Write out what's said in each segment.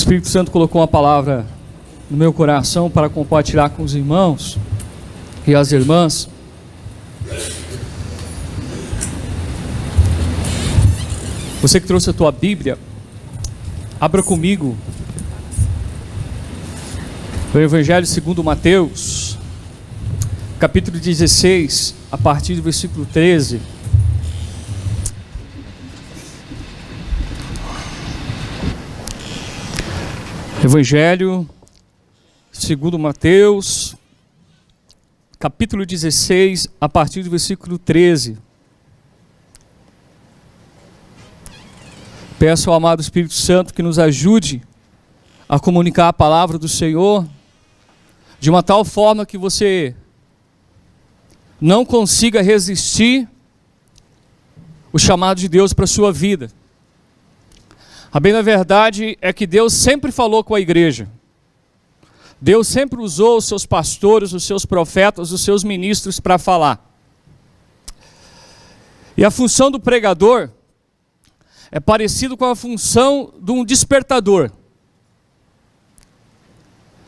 Espírito Santo colocou uma palavra no meu coração para compartilhar com os irmãos e as irmãs. Você que trouxe a tua Bíblia, abra comigo o Evangelho segundo Mateus, capítulo 16, a partir do versículo 13. Evangelho segundo Mateus, capítulo 16, a partir do versículo 13. Peço ao amado Espírito Santo que nos ajude a comunicar a palavra do Senhor de uma tal forma que você não consiga resistir o chamado de Deus para a sua vida. A bem da verdade é que Deus sempre falou com a igreja. Deus sempre usou os seus pastores, os seus profetas, os seus ministros para falar. E a função do pregador é parecido com a função de um despertador.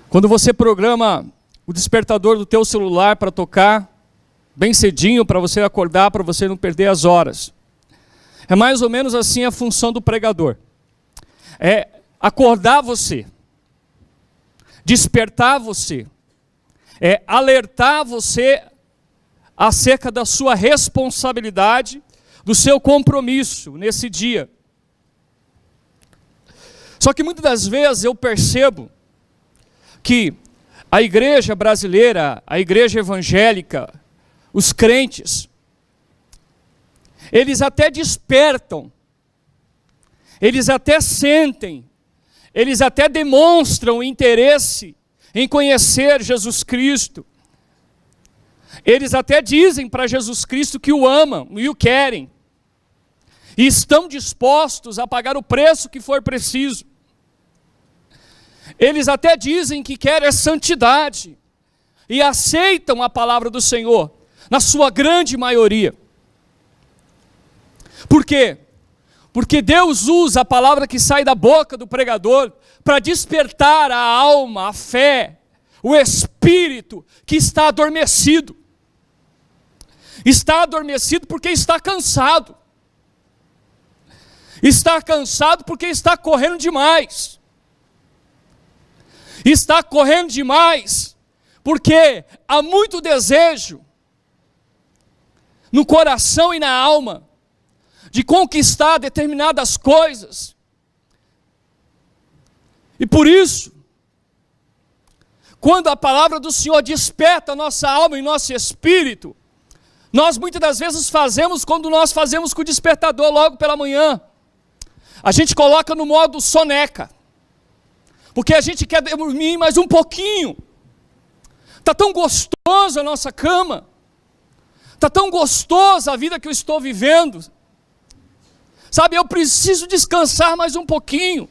Quando você programa o despertador do teu celular para tocar bem cedinho, para você acordar, para você não perder as horas. É mais ou menos assim a função do pregador. É acordar você, despertar você, é alertar você acerca da sua responsabilidade, do seu compromisso nesse dia. Só que muitas das vezes eu percebo que a igreja brasileira, a igreja evangélica, os crentes, eles até despertam, eles até sentem, eles até demonstram interesse em conhecer Jesus Cristo. Eles até dizem para Jesus Cristo que o amam e o querem. E estão dispostos a pagar o preço que for preciso. Eles até dizem que querem a santidade. E aceitam a palavra do Senhor, na sua grande maioria. Por quê? Porque Deus usa a palavra que sai da boca do pregador para despertar a alma, a fé, o espírito que está adormecido. Está adormecido porque está cansado. Está cansado porque está correndo demais. Está correndo demais porque há muito desejo no coração e na alma de conquistar determinadas coisas. E por isso, quando a palavra do Senhor desperta a nossa alma e nosso espírito, nós muitas das vezes fazemos quando nós fazemos com o despertador logo pela manhã. A gente coloca no modo soneca, porque a gente quer dormir mais um pouquinho. Está tão gostosa a nossa cama, está tão gostosa a vida que eu estou vivendo. Sabe, eu preciso descansar mais um pouquinho.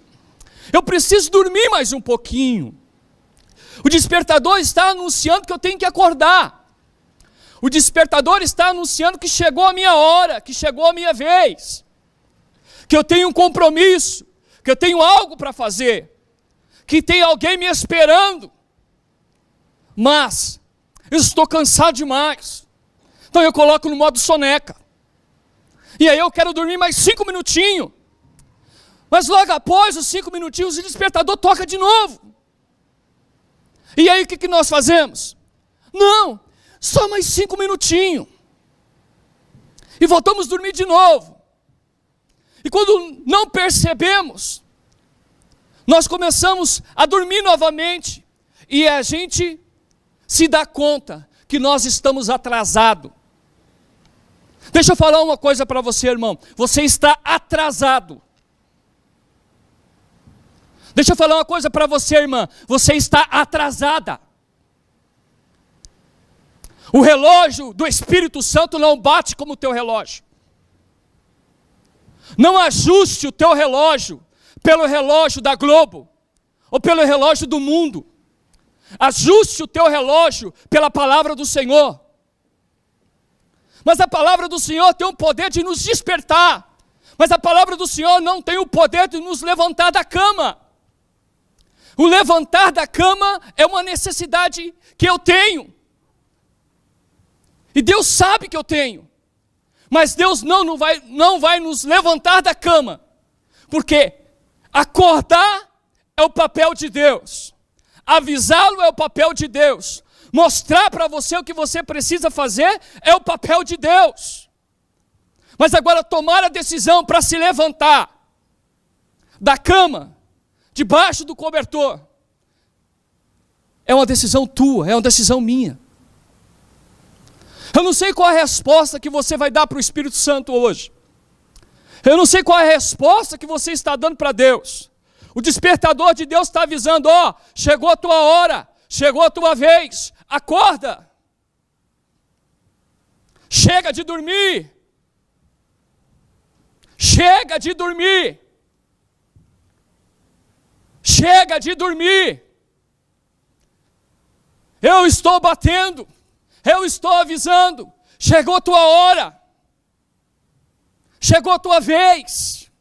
Eu preciso dormir mais um pouquinho. O despertador está anunciando que eu tenho que acordar. O despertador está anunciando que chegou a minha hora, que chegou a minha vez. Que eu tenho um compromisso, que eu tenho algo para fazer. Que tem alguém me esperando. Mas eu estou cansado demais. Então eu coloco no modo soneca. E aí eu quero dormir mais 5 minutinhos. Mas logo após os 5 minutinhos, o despertador toca de novo. E aí o que nós fazemos? Não, só mais 5 minutinhos. E voltamos a dormir de novo. E quando não percebemos, nós começamos a dormir novamente. E a gente se dá conta que nós estamos atrasados. Deixa eu falar uma coisa para você, irmão. Você está atrasado. Deixa eu falar uma coisa para você, irmã. Você está atrasada. O relógio do Espírito Santo não bate como o teu relógio. Não ajuste o teu relógio pelo relógio da Globo ou pelo relógio do mundo. Ajuste o teu relógio pela palavra do Senhor. Mas a palavra do Senhor tem o poder de nos despertar. Mas a palavra do Senhor não tem o poder de nos levantar da cama. O levantar da cama é uma necessidade que eu tenho. E Deus sabe que eu tenho. Mas Deus não vai nos levantar da cama. Porque acordar é o papel de Deus. Avisá-lo é o papel de Deus. Mostrar para você o que você precisa fazer é o papel de Deus. Mas agora tomar a decisão para se levantar da cama, debaixo do cobertor, é uma decisão tua, é uma decisão minha. Eu não sei qual é a resposta que você vai dar para o Espírito Santo hoje. Eu não sei qual é a resposta que você está dando para Deus. O despertador de Deus está avisando, chegou a tua hora, chegou a tua vez, acorda. Chega de dormir. Chega de dormir. Chega de dormir. Eu estou batendo. Eu estou avisando. Chegou a tua hora. Chegou a tua vez.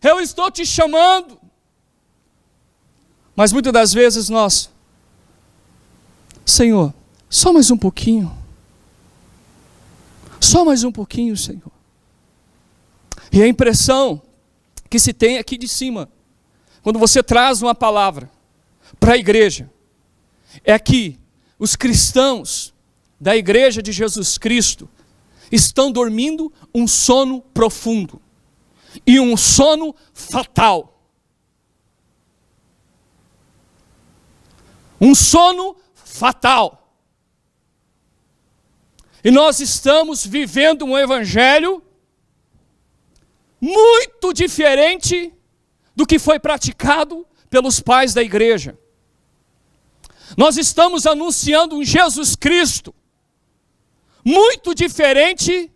Eu estou te chamando. Mas muitas das vezes nós, Senhor, só mais um pouquinho. Só mais um pouquinho, Senhor. E a impressão que se tem aqui de cima, quando você traz uma palavra para a igreja, é que os cristãos da igreja de Jesus Cristo estão dormindo um sono profundo e um sono fatal. Um sono fatal. E nós estamos vivendo um evangelho muito diferente do que foi praticado pelos pais da igreja. Nós estamos anunciando um Jesus Cristo muito diferente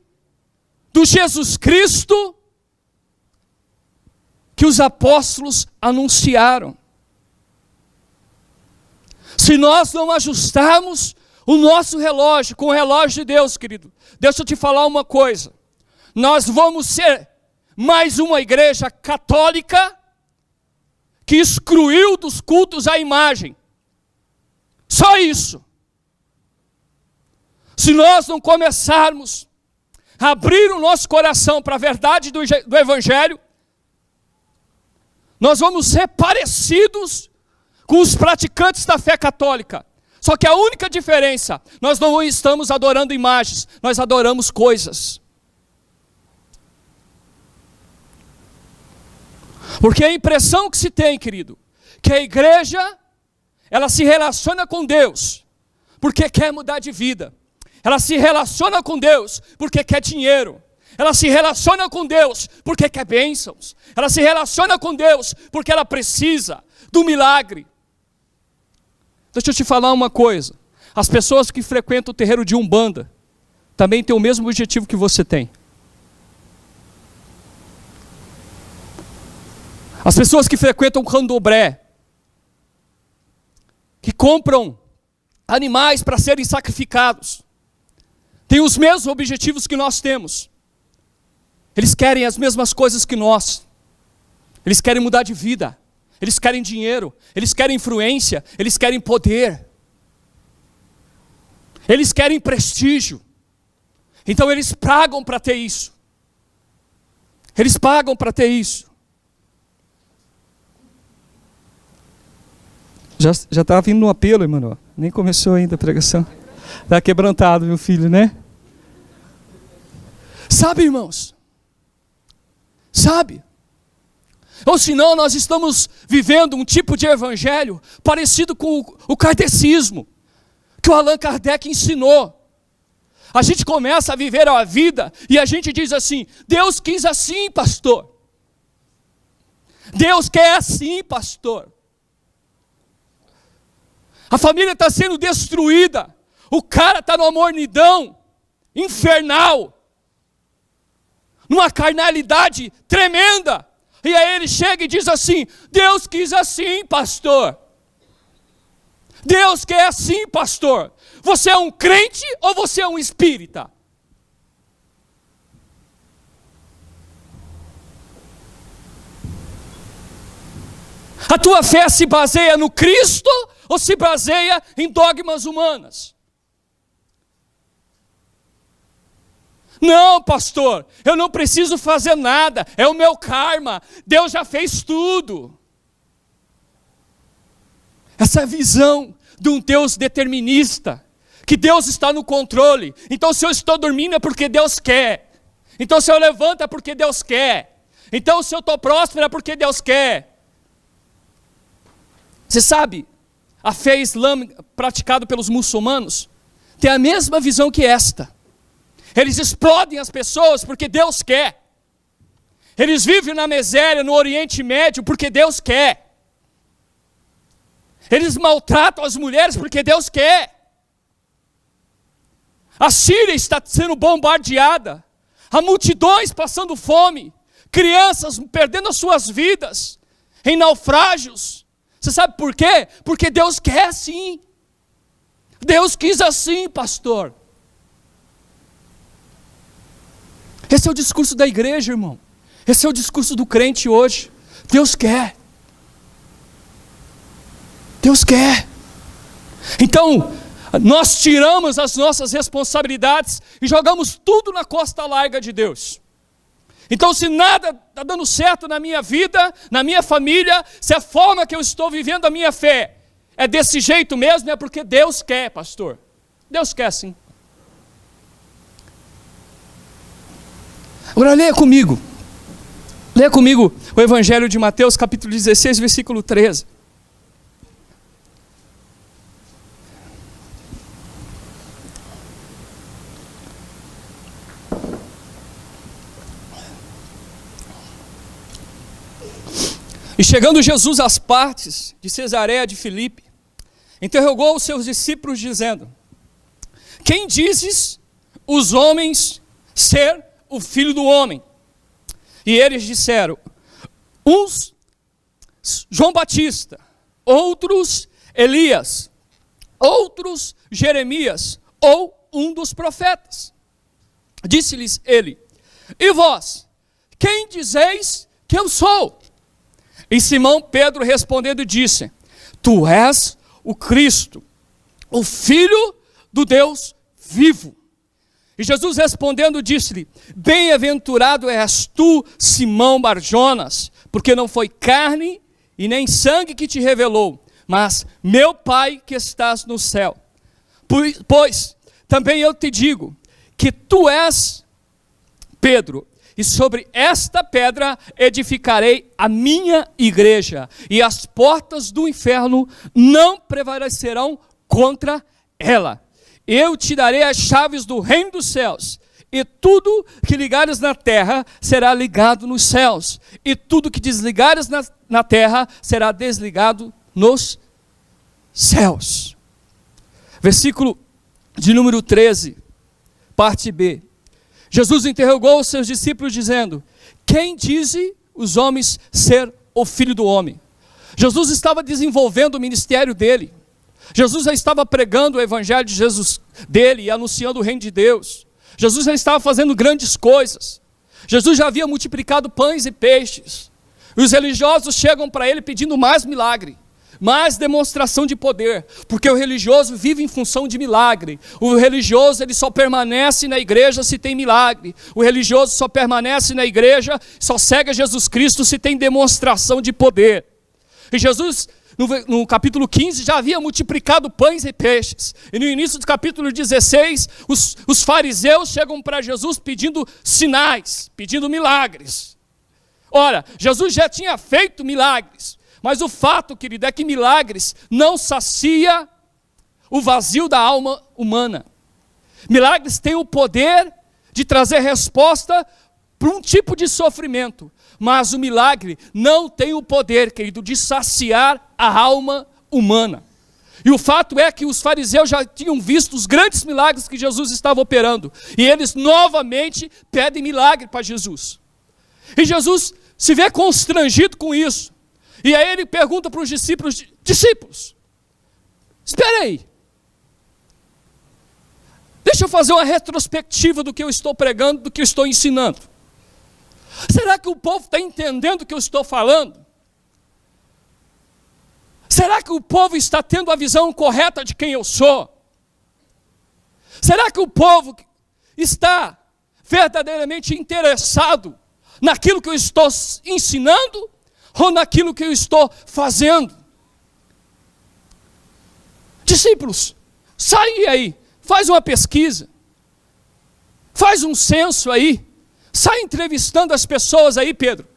do Jesus Cristo que os apóstolos anunciaram. Se nós não ajustarmos o nosso relógio com o relógio de Deus, querido, deixa eu te falar uma coisa. Nós vamos ser mais uma igreja católica que excluiu dos cultos a imagem. Só isso. Se nós não começarmos a abrir o nosso coração para a verdade do Evangelho, nós vamos ser parecidos com os praticantes da fé católica. Só que a única diferença, nós não estamos adorando imagens, nós adoramos coisas. Porque a impressão que se tem, querido, que a igreja, ela se relaciona com Deus porque quer mudar de vida. Ela se relaciona com Deus porque quer dinheiro. Ela se relaciona com Deus porque quer bênçãos. Ela se relaciona com Deus porque ela precisa do milagre. Deixa eu te falar uma coisa. As pessoas que frequentam o terreiro de Umbanda também têm o mesmo objetivo que você tem. As pessoas que frequentam o candomblé, que compram animais para serem sacrificados, têm os mesmos objetivos que nós temos. Eles querem as mesmas coisas que nós. Eles querem mudar de vida. Eles querem dinheiro. Eles querem influência. Eles querem poder. Eles querem prestígio. Então eles pagam para ter isso. Eles pagam para ter isso. Já está vindo no apelo, irmão. Nem começou ainda a pregação. Está quebrantado, meu filho, né? Sabe, irmãos? Sabe? Ou senão nós estamos vivendo um tipo de evangelho parecido com o kardecismo, que o Allan Kardec ensinou. A gente começa a viver a vida e a gente diz assim, Deus quis assim, pastor. Deus quer assim, pastor. A família está sendo destruída. O cara está numa mornidão infernal. Numa carnalidade tremenda. E aí ele chega e diz assim, Deus quis assim, pastor. Deus quer assim, pastor. Você é um crente ou você é um espírita? A tua fé se baseia no Cristo ou se baseia em dogmas humanas? Não, pastor, eu não preciso fazer nada, é o meu karma, Deus já fez tudo. Essa visão de um Deus determinista, que Deus está no controle. Então se eu estou dormindo é porque Deus quer. Então se eu levanto é porque Deus quer. Então se eu estou próspero é porque Deus quer. Você sabe, a fé islâmica praticada pelos muçulmanos tem a mesma visão que esta. Eles explodem as pessoas porque Deus quer. Eles vivem na miséria no Oriente Médio porque Deus quer. Eles maltratam as mulheres porque Deus quer. A Síria está sendo bombardeada. Há multidões passando fome. Crianças perdendo as suas vidas em naufrágios. Você sabe por quê? Porque Deus quer assim. Deus quis assim, pastor. Esse é o discurso da igreja, irmão. Esse é o discurso do crente hoje. Deus quer. Deus quer. Então, nós tiramos as nossas responsabilidades e jogamos tudo na costa larga de Deus. Então, se nada está dando certo na minha vida, na minha família, se a forma que eu estou vivendo a minha fé é desse jeito mesmo, é porque Deus quer, pastor. Deus quer sim. Agora leia comigo o Evangelho de Mateus, capítulo 16, versículo 13. E chegando Jesus às partes de Cesareia de Filipe, interrogou os seus discípulos dizendo: quem dizes os homens ser o Filho do Homem? E eles disseram: uns João Batista, outros Elias, outros Jeremias, ou um dos profetas. Disse-lhes ele: e vós, quem dizeis que eu sou? E Simão Pedro respondendo disse: tu és o Cristo, o Filho do Deus vivo. E Jesus respondendo disse-lhe: bem-aventurado és tu, Simão Barjonas, porque não foi carne e nem sangue que te revelou, mas meu Pai que estás no céu. Pois também eu te digo que tu és Pedro, e sobre esta pedra edificarei a minha igreja, e as portas do inferno não prevalecerão contra ela. Eu te darei as chaves do reino dos céus, e tudo que ligares na terra será ligado nos céus, e tudo que desligares na terra será desligado nos céus. Versículo de número 13, parte B. Jesus interrogou os seus discípulos dizendo: quem dizem os homens ser o Filho do Homem? Jesus estava desenvolvendo o ministério dele. Jesus já estava pregando o evangelho de Jesus dele e anunciando o reino de Deus. Jesus já estava fazendo grandes coisas. Jesus já havia multiplicado pães e peixes. E os religiosos chegam para ele pedindo mais milagre, mais demonstração de poder, porque o religioso vive em função de milagre. O religioso ele só permanece na igreja se tem milagre. O religioso só permanece na igreja, só segue a Jesus Cristo se tem demonstração de poder. E Jesus, no capítulo 15, já havia multiplicado pães e peixes. E no início do capítulo 16, os fariseus chegam para Jesus pedindo sinais, pedindo milagres. Ora, Jesus já tinha feito milagres, mas o fato, querido, é que milagres não sacia o vazio da alma humana. Milagres têm o poder de trazer resposta para um tipo de sofrimento, mas o milagre não tem o poder, querido, de saciar a alma humana. E o fato é que os fariseus já tinham visto os grandes milagres que Jesus estava operando, e eles novamente pedem milagre para Jesus. E Jesus se vê constrangido com isso. E aí ele pergunta para os discípulos: espera aí, deixa eu fazer uma retrospectiva do que eu estou pregando, do que eu estou ensinando. Será que o povo está entendendo o que eu estou falando? Será que o povo está tendo a visão correta de quem eu sou? Será que o povo está verdadeiramente interessado naquilo que eu estou ensinando ou naquilo que eu estou fazendo? Discípulos, sai aí, faz uma pesquisa, faz um censo aí, sai entrevistando as pessoas aí, Pedro,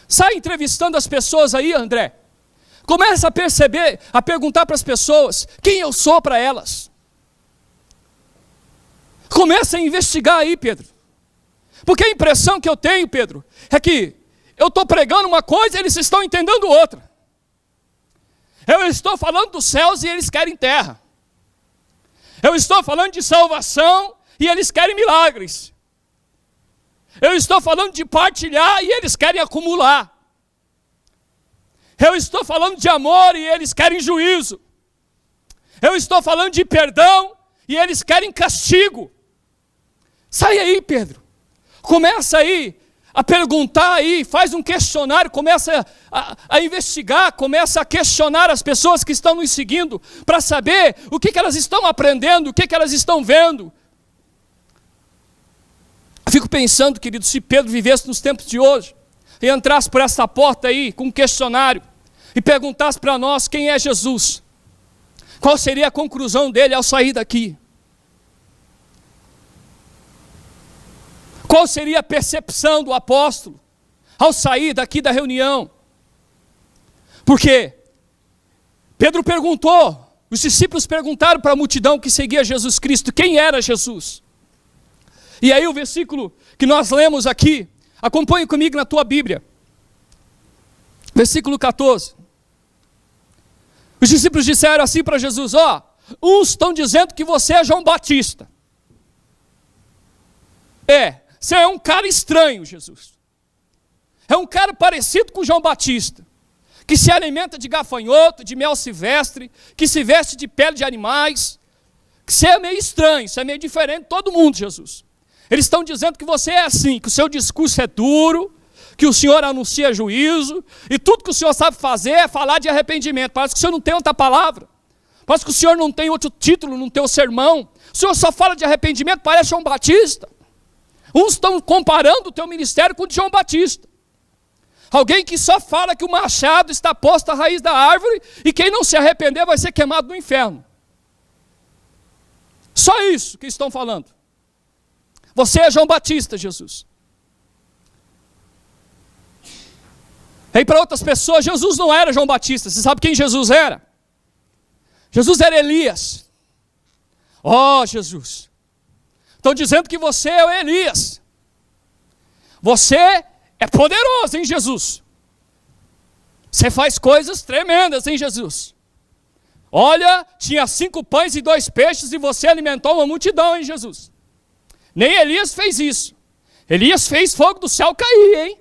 sai entrevistando as pessoas aí, André. Começa a perceber, a perguntar para as pessoas quem eu sou para elas. Começa a investigar aí, Pedro. Porque a impressão que eu tenho, Pedro, é que eu estou pregando uma coisa e eles estão entendendo outra. Eu estou falando dos céus e eles querem terra. Eu estou falando de salvação e eles querem milagres. Eu estou falando de partilhar e eles querem acumular. Eu estou falando de amor e eles querem juízo. Eu estou falando de perdão e eles querem castigo. Sai aí, Pedro. Começa aí a perguntar aí, faz um questionário, começa a investigar, começa a questionar as pessoas que estão nos seguindo para saber o que elas estão aprendendo, o que elas estão vendo. Eu fico pensando, querido, se Pedro vivesse nos tempos de hoje e entrasse por essa porta aí com um questionário e perguntasse para nós quem é Jesus, qual seria a conclusão dele ao sair daqui? Qual seria a percepção do apóstolo ao sair daqui da reunião? Porque Pedro perguntou, os discípulos perguntaram para a multidão que seguia Jesus Cristo, quem era Jesus? E aí o versículo que nós lemos aqui, acompanhe comigo na tua Bíblia, versículo 14. Os discípulos disseram assim para Jesus, uns estão dizendo que você é João Batista. Você é um cara estranho, Jesus. É um cara parecido com João Batista, que se alimenta de gafanhoto, de mel silvestre, que se veste de pele de animais. Você é meio estranho, você é meio diferente de todo mundo, Jesus. Eles estão dizendo que você é assim, que o seu discurso é duro, que o Senhor anuncia juízo, e tudo que o Senhor sabe fazer é falar de arrependimento. Parece que o Senhor não tem outra palavra. Parece que o Senhor não tem outro título no teu sermão. O Senhor só fala de arrependimento, parece João Batista. Uns estão comparando o teu ministério com o de João Batista. Alguém que só fala que o machado está posto à raiz da árvore e quem não se arrepender vai ser queimado no inferno. Só isso que estão falando. Você é João Batista, Jesus. E para outras pessoas, Jesus não era João Batista. Você sabe quem Jesus era? Jesus era Elias. Jesus. Estão dizendo que você é o Elias. Você é poderoso, hein, Jesus? Você faz coisas tremendas, hein, Jesus? Olha, tinha 5 pães e 2 peixes e você alimentou uma multidão, hein, Jesus? Nem Elias fez isso. Elias fez fogo do céu cair, hein?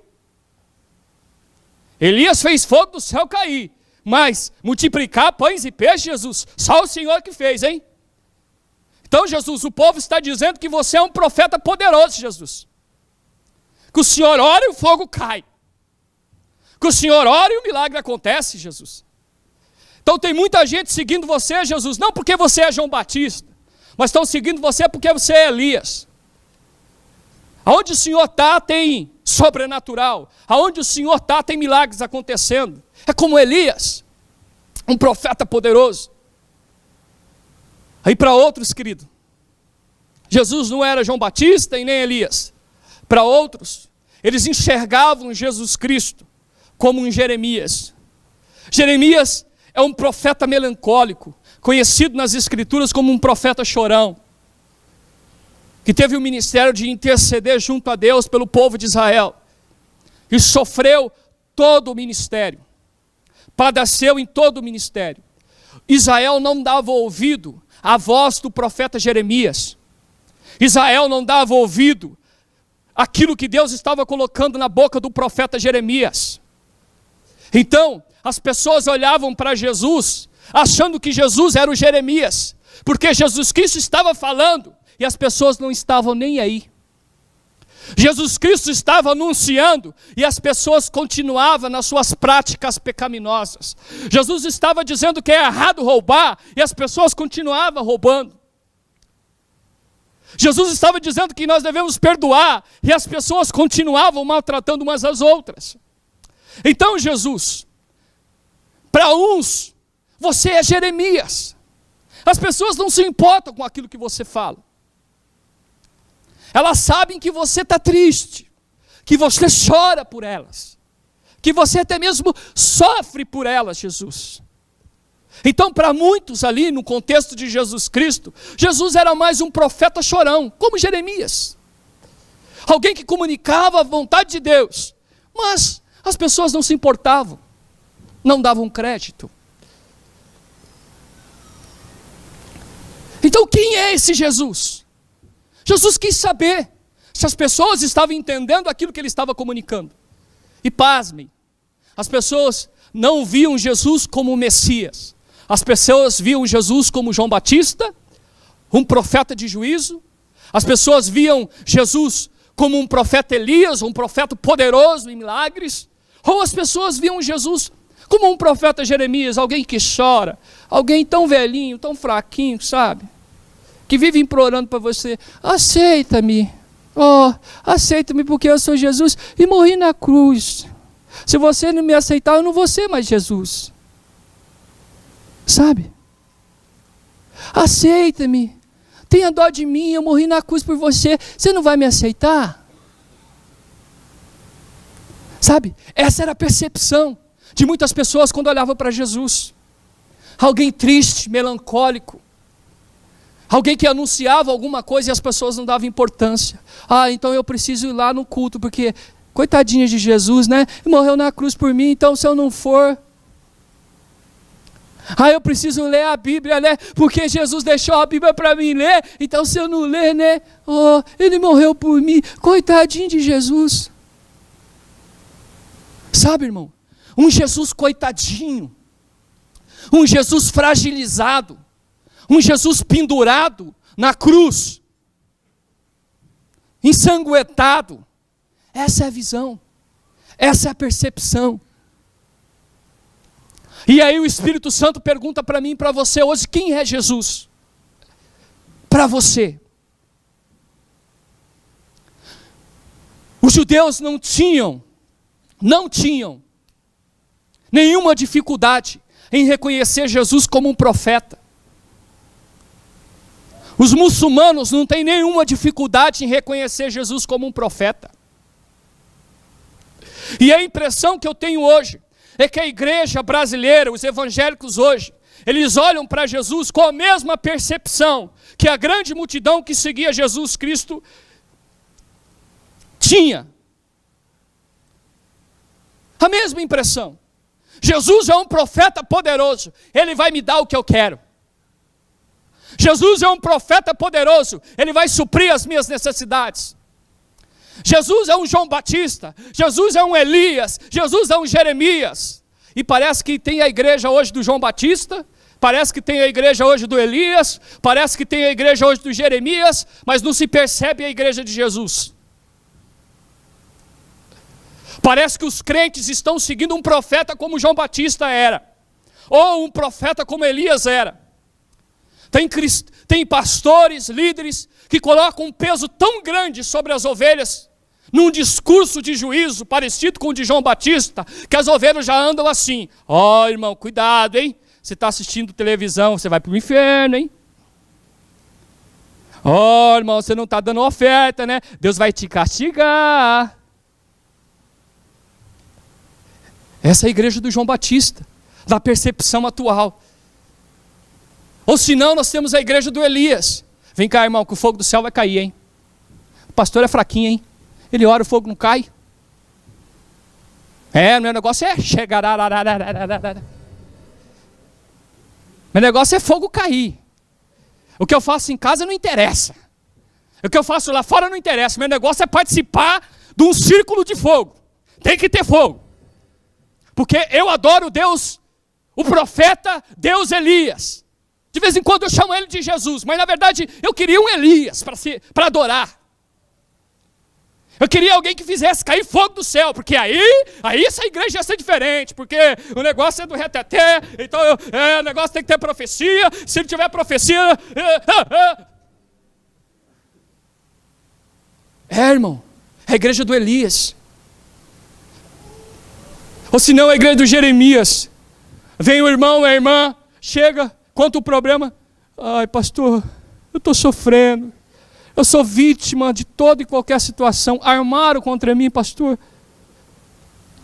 Elias fez fogo do céu cair. Mas multiplicar pães e peixes, Jesus, só o Senhor que fez, hein? Então, Jesus, o povo está dizendo que você é um profeta poderoso, Jesus. Que o Senhor ora e o fogo cai. Que o Senhor ora e o milagre acontece, Jesus. Então tem muita gente seguindo você, Jesus, não porque você é João Batista, mas estão seguindo você porque você é Elias. Aonde o Senhor está tem sobrenatural. Aonde o Senhor está tem milagres acontecendo. É como Elias, um profeta poderoso. Aí para outros, querido, Jesus não era João Batista e nem Elias. Para outros, eles enxergavam Jesus Cristo como um Jeremias. Jeremias é um profeta melancólico, conhecido nas Escrituras como um profeta chorão, que teve o ministério de interceder junto a Deus pelo povo de Israel, e sofreu todo o ministério, padeceu em todo o ministério. Israel não dava ouvido à voz do profeta Jeremias. Israel não dava ouvido àquilo que Deus estava colocando na boca do profeta Jeremias. Então, as pessoas olhavam para Jesus, achando que Jesus era o Jeremias, porque Jesus Cristo estava falando, e as pessoas não estavam nem aí. Jesus Cristo estava anunciando e as pessoas continuavam nas suas práticas pecaminosas. Jesus estava dizendo que é errado roubar e as pessoas continuavam roubando. Jesus estava dizendo que nós devemos perdoar e as pessoas continuavam maltratando umas às outras. Então Jesus, para uns, você é Jeremias. As pessoas não se importam com aquilo que você fala. Elas sabem que você está triste, que você chora por elas, que você até mesmo sofre por elas, Jesus. Então, para muitos ali, no contexto de Jesus Cristo, Jesus era mais um profeta chorão, como Jeremias. Alguém que comunicava a vontade de Deus, mas as pessoas não se importavam, não davam crédito. Então, quem é esse Jesus? Jesus quis saber se as pessoas estavam entendendo aquilo que ele estava comunicando. E pasmem, as pessoas não viam Jesus como o Messias. As pessoas viam Jesus como João Batista, um profeta de juízo. As pessoas viam Jesus como um profeta Elias, um profeta poderoso em milagres. Ou as pessoas viam Jesus como um profeta Jeremias, alguém que chora, alguém tão velhinho, tão fraquinho, sabe? Que vive implorando para você, aceita-me, aceita-me porque eu sou Jesus e morri na cruz. Se você não me aceitar, eu não vou ser mais Jesus. Sabe? Aceita-me, tenha dó de mim, eu morri na cruz por você, você não vai me aceitar? Sabe? Essa era a percepção de muitas pessoas quando olhavam para Jesus. Alguém triste, melancólico. Alguém que anunciava alguma coisa e as pessoas não davam importância. Então eu preciso ir lá no culto, porque, coitadinha de Jesus, né? Morreu na cruz por mim, então se eu não for... eu preciso ler a Bíblia, né? Porque Jesus deixou a Bíblia para mim ler, então se eu não ler, né? Ele morreu por mim, coitadinho de Jesus. Sabe, irmão? Um Jesus coitadinho, um Jesus fragilizado, um Jesus pendurado na cruz, ensanguentado. Essa é a visão, essa é a percepção. E aí o Espírito Santo pergunta para mim e para você hoje, quem é Jesus? Para você. Os judeus não tinham nenhuma dificuldade em reconhecer Jesus como um profeta. Os muçulmanos não têm nenhuma dificuldade em reconhecer Jesus como um profeta. E a impressão que eu tenho hoje é que a igreja brasileira, os evangélicos hoje, eles olham para Jesus com a mesma percepção que a grande multidão que seguia Jesus Cristo tinha. A mesma impressão. Jesus é um profeta poderoso, ele vai me dar o que eu quero. Jesus é um profeta poderoso, ele vai suprir as minhas necessidades. Jesus é um João Batista, Jesus é um Elias, Jesus é um Jeremias. E parece que tem a igreja hoje do João Batista, parece que tem a igreja hoje do Elias, parece que tem a igreja hoje do Jeremias, mas não se percebe a igreja de Jesus. Parece que os crentes estão seguindo um profeta como João Batista era, ou um profeta como Elias era. Tem pastores, líderes, que colocam um peso tão grande sobre as ovelhas, num discurso de juízo parecido com o de João Batista, que as ovelhas já andam assim, irmão, cuidado, hein? Você está assistindo televisão, você vai para o inferno, hein? Irmão, você não está dando oferta, né? Deus vai te castigar. Essa é a igreja do João Batista, da percepção atual. Ou senão nós temos a igreja do Elias. Vem cá, irmão, que o fogo do céu vai cair, hein? O pastor é fraquinho, hein? Ele ora, o fogo não cai. Meu negócio é chegar. Meu negócio é fogo cair. O que eu faço em casa não interessa. O que eu faço lá fora não interessa. Meu negócio é participar de um círculo de fogo. Tem que ter fogo. Porque eu adoro Deus, o profeta, Deus Elias. De vez em quando eu chamo ele de Jesus, mas na verdade eu queria um Elias para adorar. Eu queria alguém que fizesse cair fogo do céu, porque aí essa igreja ia ser diferente, porque o negócio é do reteté, então o negócio tem que ter profecia, se não tiver profecia... irmão, é a igreja do Elias. Ou se não, a igreja do Jeremias. Vem o irmão, a irmã, chega, conta o problema. Ai, pastor, eu estou sofrendo. Eu sou vítima de toda e qualquer situação. Armaram contra mim, pastor.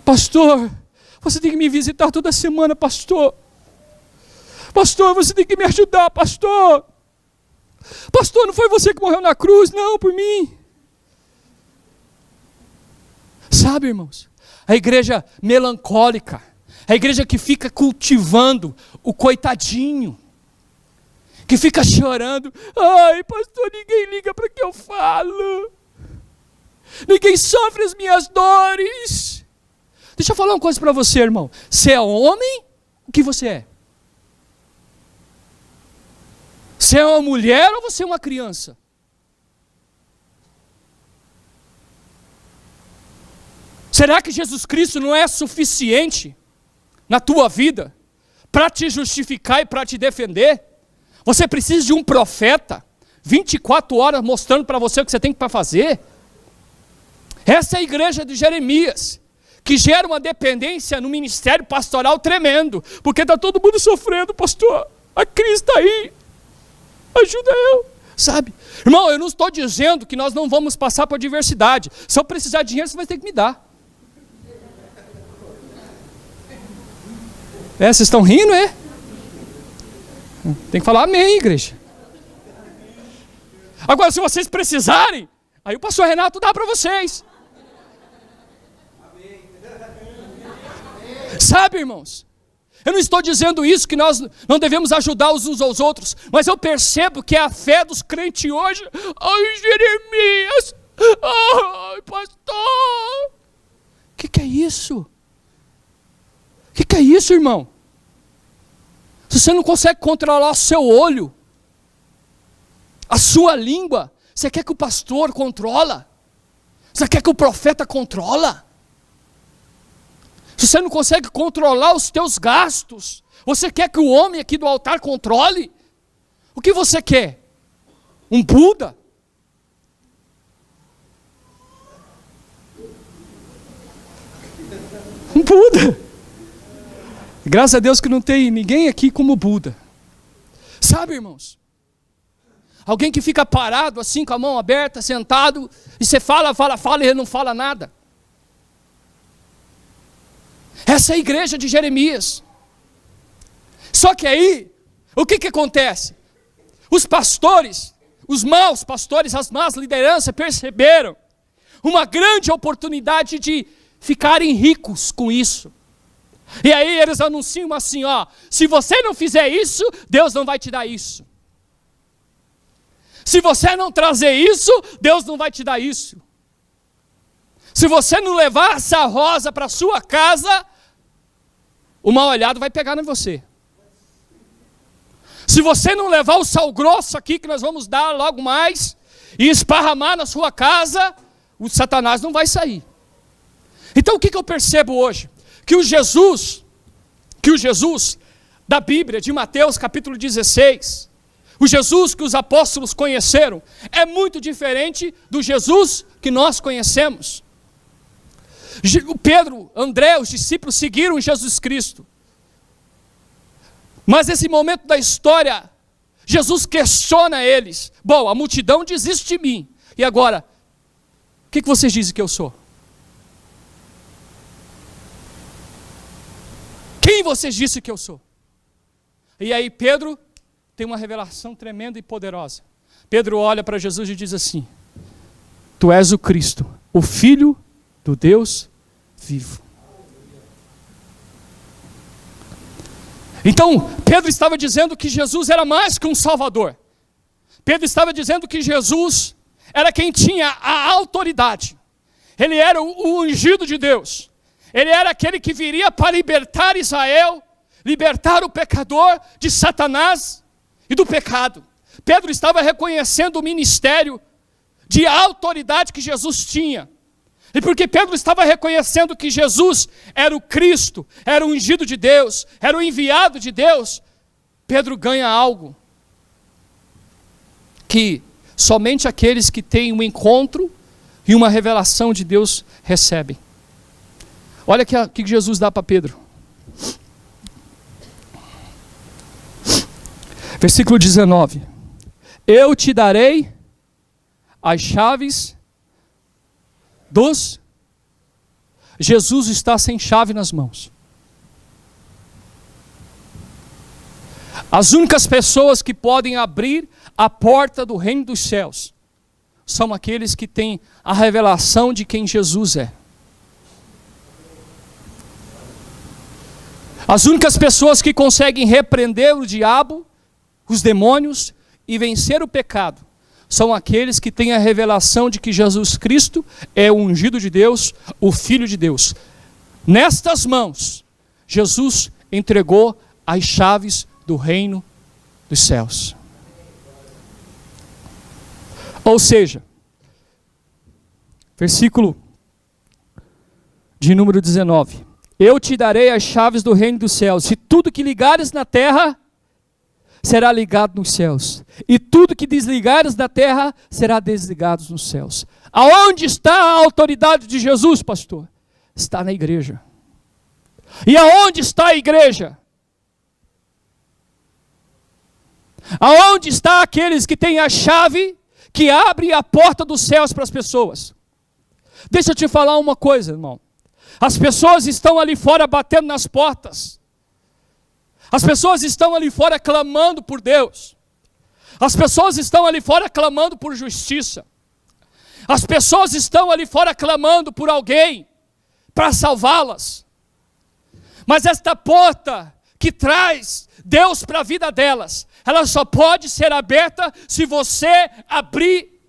Pastor, você tem que me visitar toda semana, pastor. Pastor, você tem que me ajudar, pastor. Pastor, não foi você que morreu na cruz, não, por mim. Sabe, irmãos, a igreja melancólica, a igreja que fica cultivando o coitadinho, que fica chorando. Ai, pastor, ninguém liga para o que eu falo. Ninguém sofre as minhas dores. Deixa eu falar uma coisa para você, irmão. Você é homem? O que você é? Você é uma mulher ou você é uma criança? Será que Jesus Cristo não é suficiente na tua vida para te justificar e para te defender? Você precisa de um profeta 24 horas mostrando para você o que você tem para fazer? Essa é a igreja de Jeremias, que gera uma dependência no ministério pastoral tremendo, porque está todo mundo sofrendo, pastor, a crise está aí, ajuda eu, sabe? Irmão, eu não estou dizendo que nós não vamos passar por adversidade. Se eu precisar de dinheiro, você vai ter que me dar. Vocês estão rindo, é? Tem que falar amém, igreja. Agora, se vocês precisarem, aí o pastor Renato dá para vocês. Sabe, irmãos, eu não estou dizendo isso, que nós não devemos ajudar uns aos outros, mas eu percebo que é a fé dos crentes hoje. Ai, Jeremias, ai, pastor, o que é isso? O que é isso, irmão? Se você não consegue controlar o seu olho, a sua língua, você quer que o pastor controla? Você quer que o profeta controla? Se você não consegue controlar os teus gastos, você quer que o homem aqui do altar controle? O que você quer? Um Buda? Um Buda? Graças a Deus que não tem ninguém aqui como Buda. Sabe, irmãos? Alguém que fica parado assim, com a mão aberta, sentado, e você fala e ele não fala nada. Essa é a igreja de Jeremias. Só que aí, o que acontece? Os pastores, os maus pastores, as más lideranças perceberam uma grande oportunidade de ficarem ricos com isso. E aí eles anunciam assim, ó, se você não fizer isso, Deus não vai te dar isso. Se você não trazer isso, Deus não vai te dar isso. Se você não levar essa rosa para sua casa, o mal olhado vai pegar em você. Se você não levar o sal grosso aqui, que nós vamos dar logo mais, e esparramar na sua casa, o Satanás não vai sair. Então o que eu percebo hoje? Que o Jesus da Bíblia, de Mateus capítulo 16, o Jesus que os apóstolos conheceram, é muito diferente do Jesus que nós conhecemos. O Pedro, André, os discípulos seguiram Jesus Cristo. Mas nesse momento da história, Jesus questiona eles. Bom, a multidão desiste de mim. E agora, o que vocês dizem que eu sou? Quem vocês dizem que eu sou? E aí Pedro tem uma revelação tremenda e poderosa. Pedro olha para Jesus e diz assim: tu és o Cristo, o Filho do Deus vivo. Então, Pedro estava dizendo que Jesus era mais que um Salvador. Pedro estava dizendo que Jesus era quem tinha a autoridade. Ele era o ungido de Deus. Ele era aquele que viria para libertar Israel, libertar o pecador de Satanás e do pecado. Pedro estava reconhecendo o ministério de autoridade que Jesus tinha. E porque Pedro estava reconhecendo que Jesus era o Cristo, era o ungido de Deus, era o enviado de Deus, Pedro ganha algo que somente aqueles que têm um encontro e uma revelação de Deus recebem. Olha o que Jesus dá para Pedro. Versículo 19. Eu te darei as chaves dos... Jesus está sem chave nas mãos. As únicas pessoas que podem abrir a porta do reino dos céus são aqueles que têm a revelação de quem Jesus é. As únicas pessoas que conseguem repreender o diabo, os demônios e vencer o pecado são aqueles que têm a revelação de que Jesus Cristo é o ungido de Deus, o Filho de Deus. Nestas mãos, Jesus entregou as chaves do reino dos céus. Ou seja, versículo de número 19. Eu te darei as chaves do reino dos céus, e tudo que ligares na terra será ligado nos céus, e tudo que desligares da terra será desligado nos céus. Aonde está a autoridade de Jesus, pastor? Está na igreja. E aonde está a igreja? Aonde está aqueles que têm a chave que abre a porta dos céus para as pessoas? Deixa eu te falar uma coisa, irmão. As pessoas estão ali fora batendo nas portas. As pessoas estão ali fora clamando por Deus. As pessoas estão ali fora clamando por justiça. As pessoas estão ali fora clamando por alguém para salvá-las. Mas esta porta que traz Deus para a vida delas, ela só pode ser aberta se você abrir.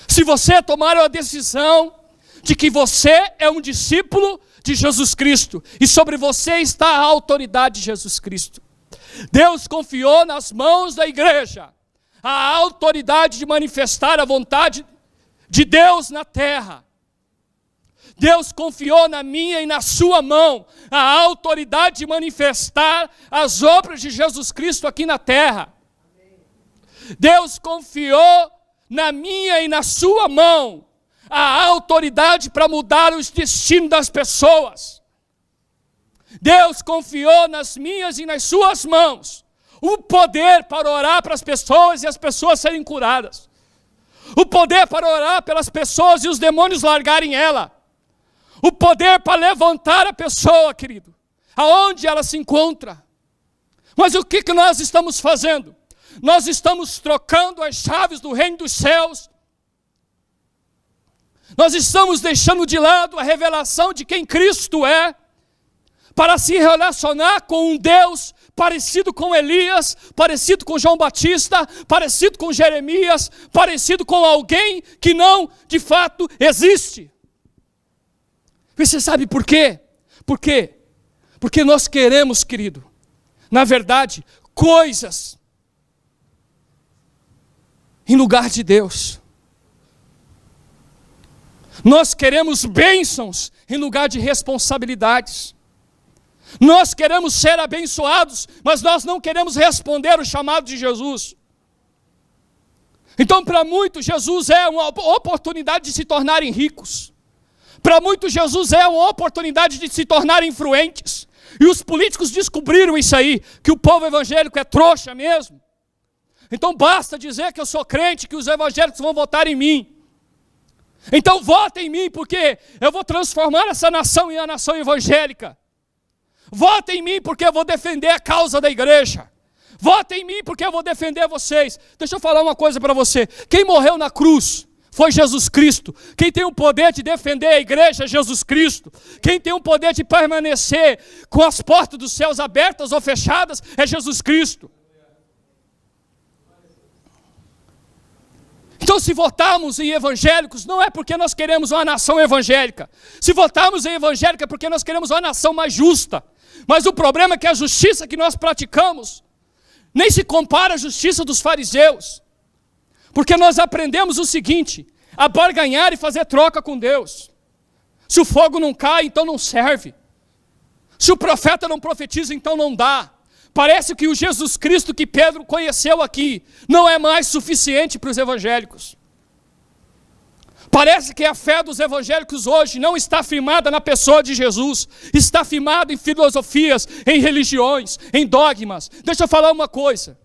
Se você tomar a decisão de que você é um discípulo de Jesus Cristo, e sobre você está a autoridade de Jesus Cristo. Deus confiou nas mãos da igreja a autoridade de manifestar a vontade de Deus na terra. Deus confiou na minha e na sua mão a autoridade de manifestar as obras de Jesus Cristo aqui na terra. Deus confiou na minha e na sua mão a autoridade para mudar os destinos das pessoas. Deus confiou nas minhas e nas suas mãos o poder para orar para as pessoas e as pessoas serem curadas. O poder para orar pelas pessoas e os demônios largarem ela. O poder para levantar a pessoa, querido, aonde ela se encontra. Mas o que nós estamos fazendo? Nós estamos trocando as chaves do reino dos céus. Nós estamos deixando de lado a revelação de quem Cristo é, para se relacionar com um Deus parecido com Elias, parecido com João Batista, parecido com Jeremias, parecido com alguém que não, de fato, existe. Você sabe por quê? Por quê? Porque nós queremos, querido, na verdade, coisas em lugar de Deus. Nós queremos bênçãos em lugar de responsabilidades. Nós queremos ser abençoados, mas nós não queremos responder o chamado de Jesus. Então, para muitos, Jesus é uma oportunidade de se tornarem ricos. Para muitos, Jesus é uma oportunidade de se tornarem influentes. E os políticos descobriram isso aí, que o povo evangélico é trouxa mesmo. Então basta dizer que eu sou crente, que os evangélicos vão votar em mim. Então votem em mim, porque eu vou transformar essa nação em uma nação evangélica. Votem em mim, porque eu vou defender a causa da igreja. Votem em mim, porque eu vou defender vocês. Deixa eu falar uma coisa para você. Quem morreu na cruz foi Jesus Cristo. Quem tem o poder de defender a igreja é Jesus Cristo. Quem tem o poder de permanecer com as portas dos céus abertas ou fechadas é Jesus Cristo. Então, se votarmos em evangélicos, não é porque nós queremos uma nação evangélica. Se votarmos em evangélica é porque nós queremos uma nação mais justa. Mas o problema é que a justiça que nós praticamos nem se compara à justiça dos fariseus. Porque nós aprendemos o seguinte: a barganhar e fazer troca com Deus. Se o fogo não cai, então não serve. Se o profeta não profetiza, então não dá. Parece que o Jesus Cristo que Pedro conheceu aqui não é mais suficiente para os evangélicos. Parece que a fé dos evangélicos hoje não está firmada na pessoa de Jesus, está firmada em filosofias, em religiões, em dogmas. Deixa eu falar uma coisa.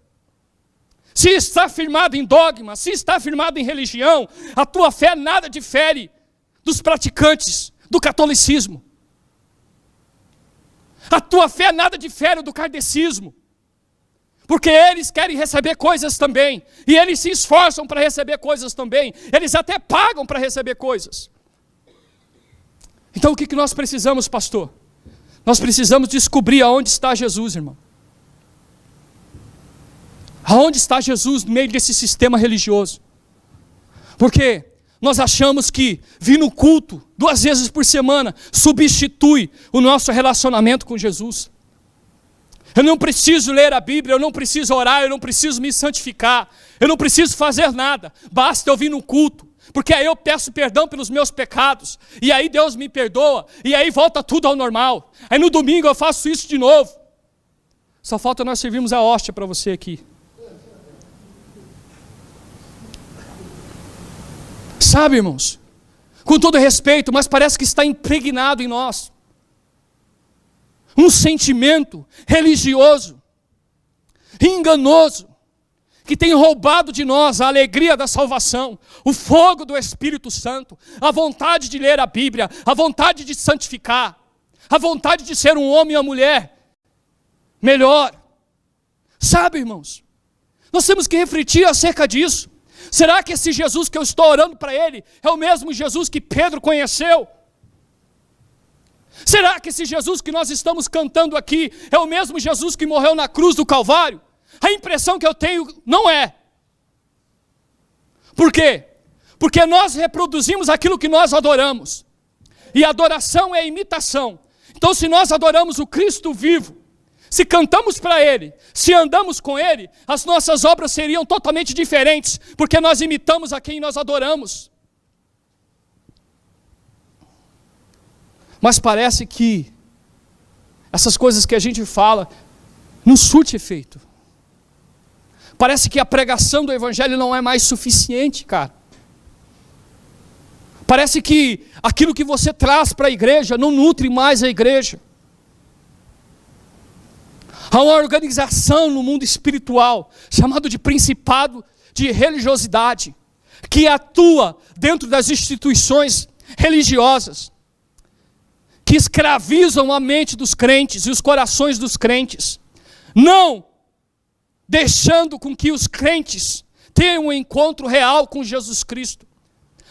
Se está firmado em dogmas, se está firmado em religião, a tua fé nada difere dos praticantes do catolicismo. A tua fé nada difere do kardecismo. Porque eles querem receber coisas também. E eles se esforçam para receber coisas também. Eles até pagam para receber coisas. Então o que nós precisamos, pastor? Nós precisamos descobrir aonde está Jesus, irmão. Aonde está Jesus no meio desse sistema religioso? Porque nós achamos que vir no culto 2 vezes por semana substitui o nosso relacionamento com Jesus. Eu não preciso ler a Bíblia, eu não preciso orar, eu não preciso me santificar, eu não preciso fazer nada, basta eu vir no culto, porque aí eu peço perdão pelos meus pecados, e aí Deus me perdoa, e aí volta tudo ao normal. Aí no domingo eu faço isso de novo. Só falta nós servirmos a hóstia para você aqui. Sabe, irmãos, com todo respeito, mas parece que está impregnado em nós um sentimento religioso, enganoso, que tem roubado de nós a alegria da salvação, o fogo do Espírito Santo, a vontade de ler a Bíblia, a vontade de santificar, a vontade de ser um homem e uma mulher melhor. Sabe, irmãos, nós temos que refletir acerca disso. Será que esse Jesus que eu estou orando para ele é o mesmo Jesus que Pedro conheceu? Será que esse Jesus que nós estamos cantando aqui é o mesmo Jesus que morreu na cruz do Calvário? A impressão que eu tenho não é. Por quê? Porque nós reproduzimos aquilo que nós adoramos. E adoração é imitação. Então se nós adoramos o Cristo vivo, se cantamos para Ele, se andamos com Ele, as nossas obras seriam totalmente diferentes, porque nós imitamos a quem nós adoramos. Mas parece que essas coisas que a gente fala não surte efeito. Parece que a pregação do Evangelho não é mais suficiente, cara. Parece que aquilo que você traz para a igreja não nutre mais a igreja. Há uma organização no mundo espiritual, chamado de principado de religiosidade, que atua dentro das instituições religiosas, que escravizam a mente dos crentes e os corações dos crentes, não deixando com que os crentes tenham um encontro real com Jesus Cristo,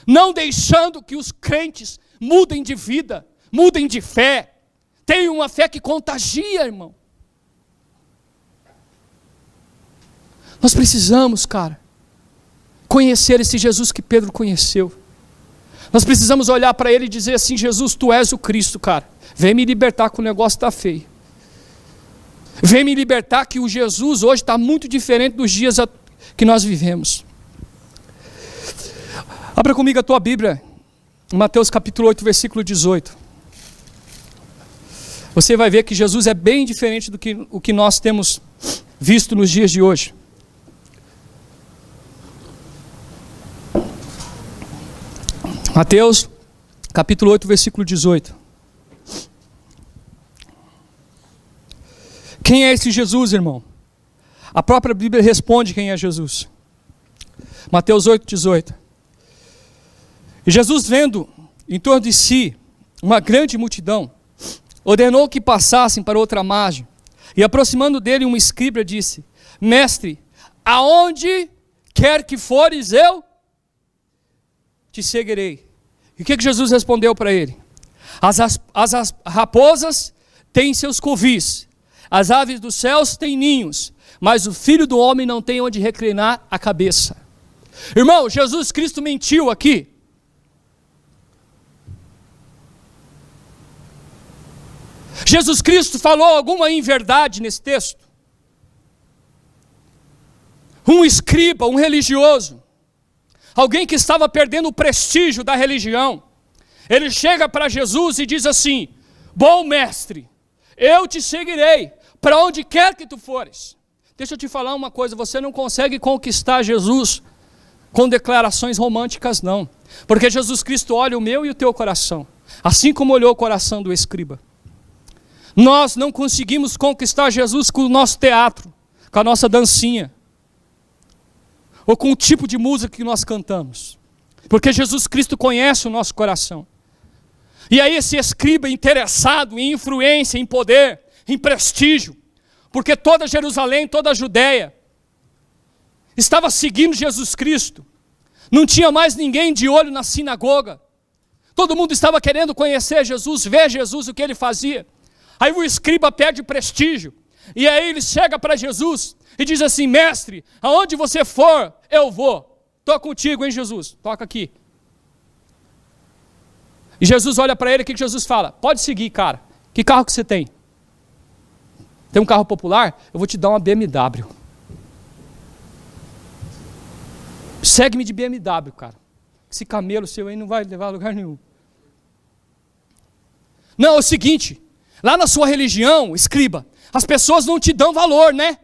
não deixando que os crentes mudem de vida, mudem de fé, tenham uma fé que contagia, irmão. Nós precisamos, cara, conhecer esse Jesus que Pedro conheceu. Nós precisamos olhar para ele e dizer assim: Jesus, tu és o Cristo, cara. Vem me libertar que o negócio está feio. Vem me libertar que o Jesus hoje está muito diferente dos dias que nós vivemos. Abra comigo a tua Bíblia, Mateus capítulo 8, versículo 18. Você vai ver que Jesus é bem diferente do que o que nós temos visto nos dias de hoje. Mateus, capítulo 8, versículo 18. Quem é esse Jesus, irmão? A própria Bíblia responde quem é Jesus. Mateus 8, 18. E Jesus, vendo em torno de si uma grande multidão, ordenou que passassem para outra margem. E aproximando dele um escriba disse: Mestre, aonde quer que fores, eu te seguirei. E o que Jesus respondeu para ele? As raposas têm seus covis, as aves dos céus têm ninhos, mas o Filho do Homem não tem onde reclinar a cabeça. Irmão, Jesus Cristo mentiu aqui. Jesus Cristo falou alguma inverdade nesse texto? Um escriba, um religioso, alguém que estava perdendo o prestígio da religião. Ele chega para Jesus e diz assim: bom mestre, eu te seguirei para onde quer que tu fores. Deixa eu te falar uma coisa, você não consegue conquistar Jesus com declarações românticas, não. Porque Jesus Cristo olha o meu e o teu coração, assim como olhou o coração do escriba. Nós não conseguimos conquistar Jesus com o nosso teatro, com a nossa dancinha, ou com o tipo de música que nós cantamos. Porque Jesus Cristo conhece o nosso coração. E aí esse escriba interessado em influência, em poder, em prestígio, porque toda Jerusalém, toda a Judéia estava seguindo Jesus Cristo. Não tinha mais ninguém de olho na sinagoga. Todo mundo estava querendo conhecer Jesus, ver Jesus, o que ele fazia. Aí o escriba perde prestígio. E aí ele chega para Jesus e diz assim: mestre, aonde você for, eu vou. Estou contigo, hein, Jesus? Toca aqui. E Jesus olha para ele, o que Jesus fala? Pode seguir, cara. Que carro que você tem? Tem um carro popular? Eu vou te dar uma BMW. Segue-me de BMW, cara. Esse camelo seu aí não vai levar a lugar nenhum. Não, é o seguinte, lá na sua religião, escriba, as pessoas não te dão valor, né?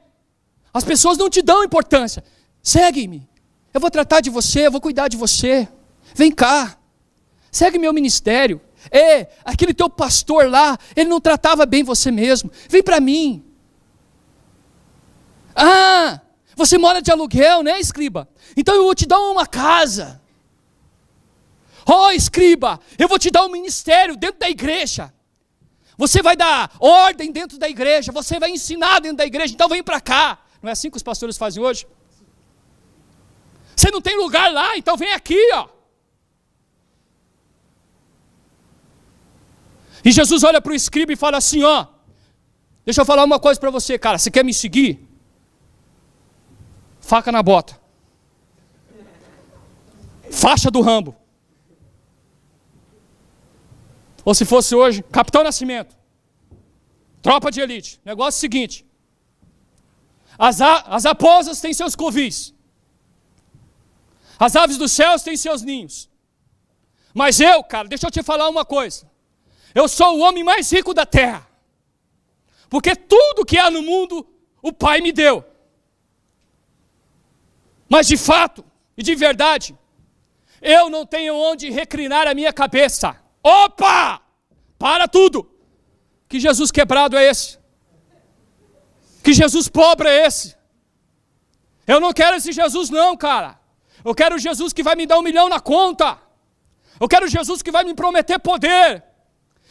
As pessoas não te dão importância. Segue-me. Eu vou tratar de você, eu vou cuidar de você. Vem cá. Segue meu ministério. Aquele teu pastor lá, ele não tratava bem você mesmo. Vem para mim. Ah, você mora de aluguel, né, escriba? Então eu vou te dar uma casa. Oh, escriba, eu vou te dar um ministério dentro da igreja. Você vai dar ordem dentro da igreja, você vai ensinar dentro da igreja, então vem para cá. Não é assim que os pastores fazem hoje? Você não tem lugar lá, então vem aqui, ó. E Jesus olha para o escriba e fala assim, ó, deixa eu falar uma coisa para você, cara, você quer me seguir? Faca na bota. Faixa do Rambo. Ou se fosse hoje, Capitão Nascimento. Tropa de elite. Negócio seguinte. As raposas têm seus covis. As aves dos céus têm seus ninhos. Mas eu, cara, deixa eu te falar uma coisa. Eu sou o homem mais rico da terra. Porque tudo que há no mundo, o Pai me deu. Mas de fato, e de verdade, eu não tenho onde reclinar a minha cabeça. Opa! Para tudo! Que Jesus quebrado é esse? Que Jesus pobre é esse? Eu não quero esse Jesus não, cara. Eu quero Jesus que vai me dar 1 milhão na conta. Eu quero Jesus que vai me prometer poder.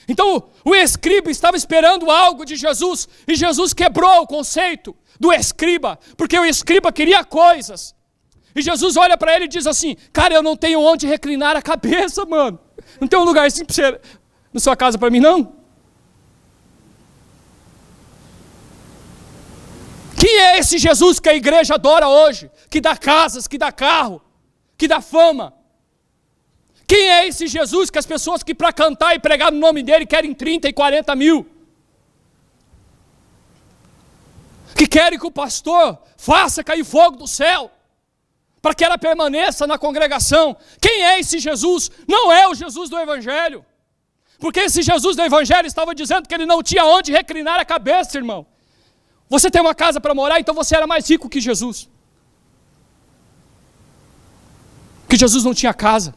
Então o escriba estava esperando algo de Jesus e Jesus quebrou o conceito do escriba, porque o escriba queria coisas. E Jesus olha para ele e diz assim, cara, eu não tenho onde reclinar a cabeça, mano. Não tem um lugar assim para você, na sua casa para mim, não? Quem é esse Jesus que a igreja adora hoje? Que dá casas, que dá carro, que dá fama? Quem é esse Jesus que as pessoas que para cantar e pregar no nome dele querem 30 e 40 mil? Que querem que o pastor faça cair fogo do céu, para que ela permaneça na congregação. Quem é esse Jesus? Não é o Jesus do Evangelho. Porque esse Jesus do Evangelho estava dizendo que ele não tinha onde reclinar a cabeça, irmão. Você tem uma casa para morar, então você era mais rico que Jesus. Porque Jesus não tinha casa.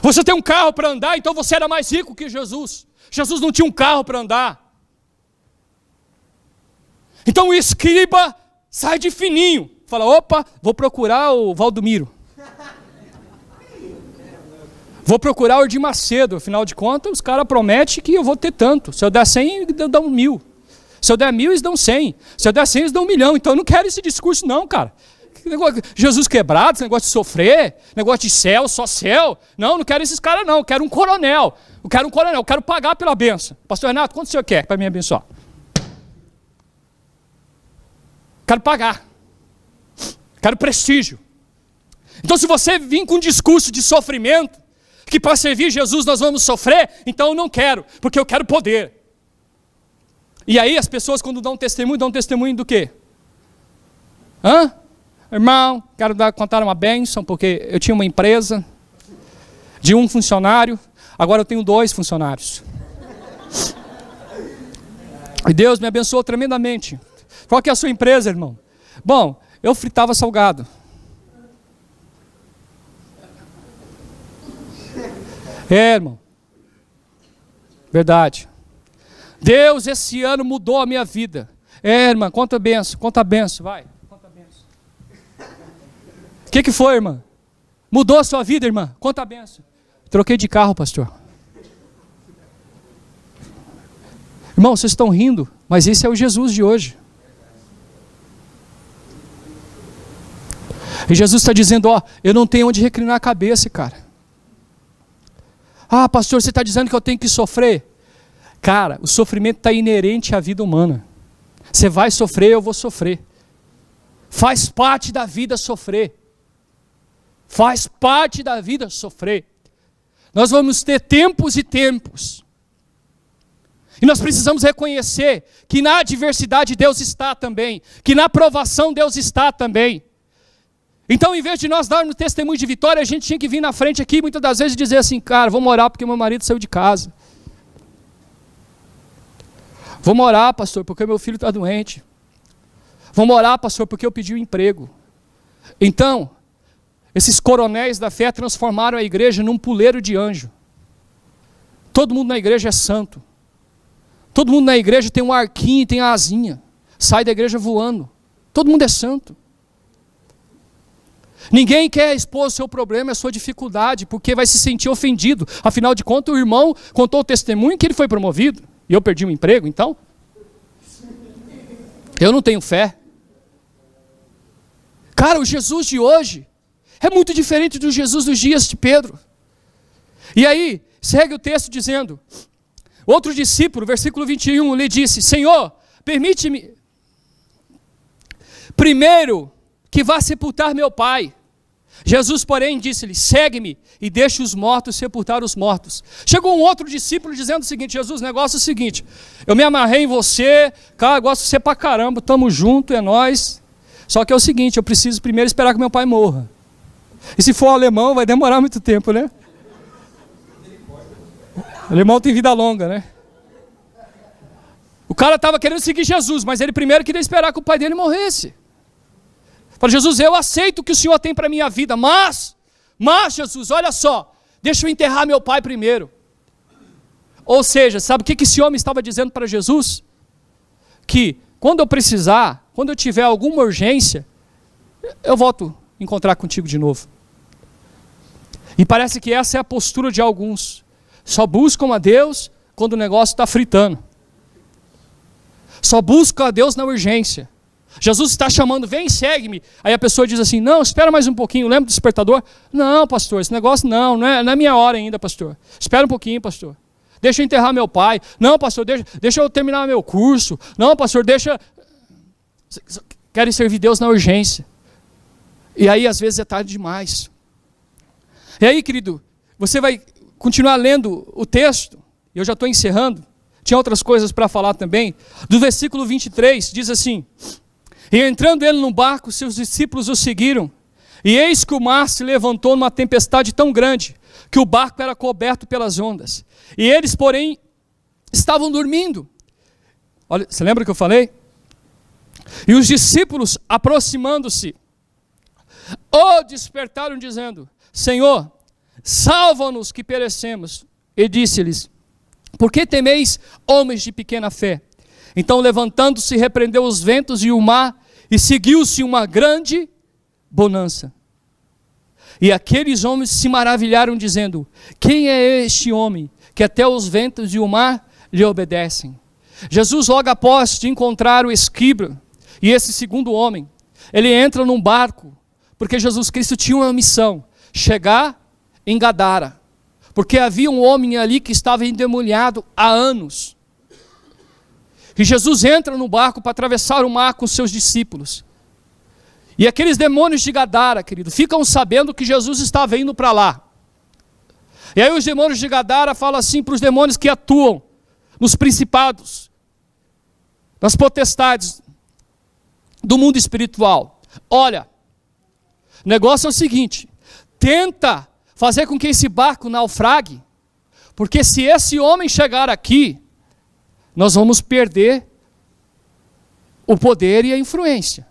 Você tem um carro para andar, então você era mais rico que Jesus. Jesus não tinha um carro para andar. Então o escriba sai de fininho. Fala, opa, vou procurar o Valdomiro. Vou procurar o Ordir Macedo. Afinal de contas, os caras prometem que eu vou ter tanto. Se eu der 100, eles dão 1000. Se eu der 1000, eles dão 100. Se eu der 100, eles dão 1 milhão. Então eu não quero esse discurso não, cara. Jesus quebrado, esse negócio de sofrer, negócio de céu, só céu. Não quero esses caras não. Eu quero um coronel. Eu quero pagar pela benção. Pastor Renato, quanto o senhor quer para me abençoar? Quero pagar. Quero prestígio. Então se você vir com um discurso de sofrimento, que para servir Jesus nós vamos sofrer, então eu não quero, porque eu quero poder. E aí as pessoas quando dão testemunho do quê? irmão, quero contar uma bênção, porque eu tinha uma empresa de um funcionário, agora eu tenho 2 funcionários. E Deus me abençoou tremendamente. Qual que é a sua empresa, irmão? Bom, eu fritava salgado. Irmão. Verdade. Deus esse ano mudou a minha vida. Irmã, conta a benção, vai. Conta a benção. O que foi, irmã? Mudou a sua vida, irmã? Conta a benção. Troquei de carro, pastor. Irmão, vocês estão rindo, mas esse é o Jesus de hoje. E Jesus está dizendo, eu não tenho onde reclinar a cabeça, cara. Ah, pastor, você está dizendo que eu tenho que sofrer? Cara, o sofrimento está inerente à vida humana. Você vai sofrer, eu vou sofrer. Faz parte da vida sofrer. Faz parte da vida sofrer. Nós vamos ter tempos e tempos. E nós precisamos reconhecer que na adversidade Deus está também. Que na provação Deus está também. Então, em vez de nós darmos testemunho de vitória, a gente tinha que vir na frente aqui, muitas das vezes, e dizer assim, cara, vamos orar porque meu marido saiu de casa. Vamos orar, pastor, porque meu filho está doente. Vamos orar, pastor, porque eu pedi um emprego. Então, esses coronéis da fé transformaram a igreja num puleiro de anjo. Todo mundo na igreja é santo. Todo mundo na igreja tem um arquinho e tem a asinha. Sai da igreja voando. Todo mundo é santo. Ninguém quer expor o seu problema, a sua dificuldade, porque vai se sentir ofendido. Afinal de contas, o irmão contou o testemunho que ele foi promovido. E eu perdi o emprego, então? Eu não tenho fé. Cara, o Jesus de hoje é muito diferente do Jesus dos dias de Pedro. E aí, segue o texto dizendo, outro discípulo, versículo 21, lhe disse, Senhor, permite-me primeiro que vá sepultar meu pai. Jesus, porém, disse-lhe, segue-me e deixe os mortos sepultar os mortos. Chegou um outro discípulo dizendo o seguinte, Jesus, o negócio é o seguinte, eu me amarrei em você, cara, eu gosto de você pra caramba, tamo junto, é nóis. Só que é o seguinte, eu preciso primeiro esperar que meu pai morra. E se for alemão, vai demorar muito tempo, né? O alemão tem vida longa, né? O cara estava querendo seguir Jesus, mas ele primeiro queria esperar que o pai dele morresse. Falei, Jesus, eu aceito o que o Senhor tem para a minha vida, mas Jesus, olha só, deixa eu enterrar meu pai primeiro. Ou seja, sabe o que esse homem estava dizendo para Jesus? Que quando eu precisar, quando eu tiver alguma urgência, eu volto a encontrar contigo de novo. E parece que essa é a postura de alguns. Só buscam a Deus quando o negócio está fritando. Só buscam a Deus na urgência. Jesus está chamando, vem, segue-me. Aí a pessoa diz assim, não, espera mais um pouquinho, lembra do despertador? Não, pastor, esse negócio não é minha hora ainda, pastor. Espera um pouquinho, pastor. Deixa eu enterrar meu pai. Não, pastor, deixa eu terminar meu curso. Não, pastor, deixa... Querem servir Deus na urgência. E aí, às vezes, é tarde demais. E aí, querido, você vai continuar lendo o texto, e eu já estou encerrando, tinha outras coisas para falar também. Do versículo 23, diz assim, e entrando ele no barco, seus discípulos o seguiram, e eis que o mar se levantou numa tempestade tão grande, que o barco era coberto pelas ondas. E eles, porém, estavam dormindo. Olha, você lembra que eu falei? E os discípulos, aproximando-se, o despertaram, dizendo, Senhor, salva-nos que perecemos. E disse-lhes, por que temeis, homens de pequena fé? Então, levantando-se, repreendeu os ventos e o mar, e seguiu-se uma grande bonança. E aqueles homens se maravilharam, dizendo, quem é este homem, que até os ventos e o mar lhe obedecem? Jesus, logo após de encontrar o escriba, e esse segundo homem, ele entra num barco, porque Jesus Cristo tinha uma missão, chegar em Gadara, porque havia um homem ali que estava endemoniado há anos. E Jesus entra no barco para atravessar o mar com seus discípulos. E aqueles demônios de Gadara, querido, ficam sabendo que Jesus estava indo para lá. E aí os demônios de Gadara falam assim para os demônios que atuam nos principados, nas potestades do mundo espiritual. Olha, O negócio é o seguinte: tenta fazer com que esse barco naufrague, porque se esse homem chegar aqui, nós vamos perder o poder e a influência.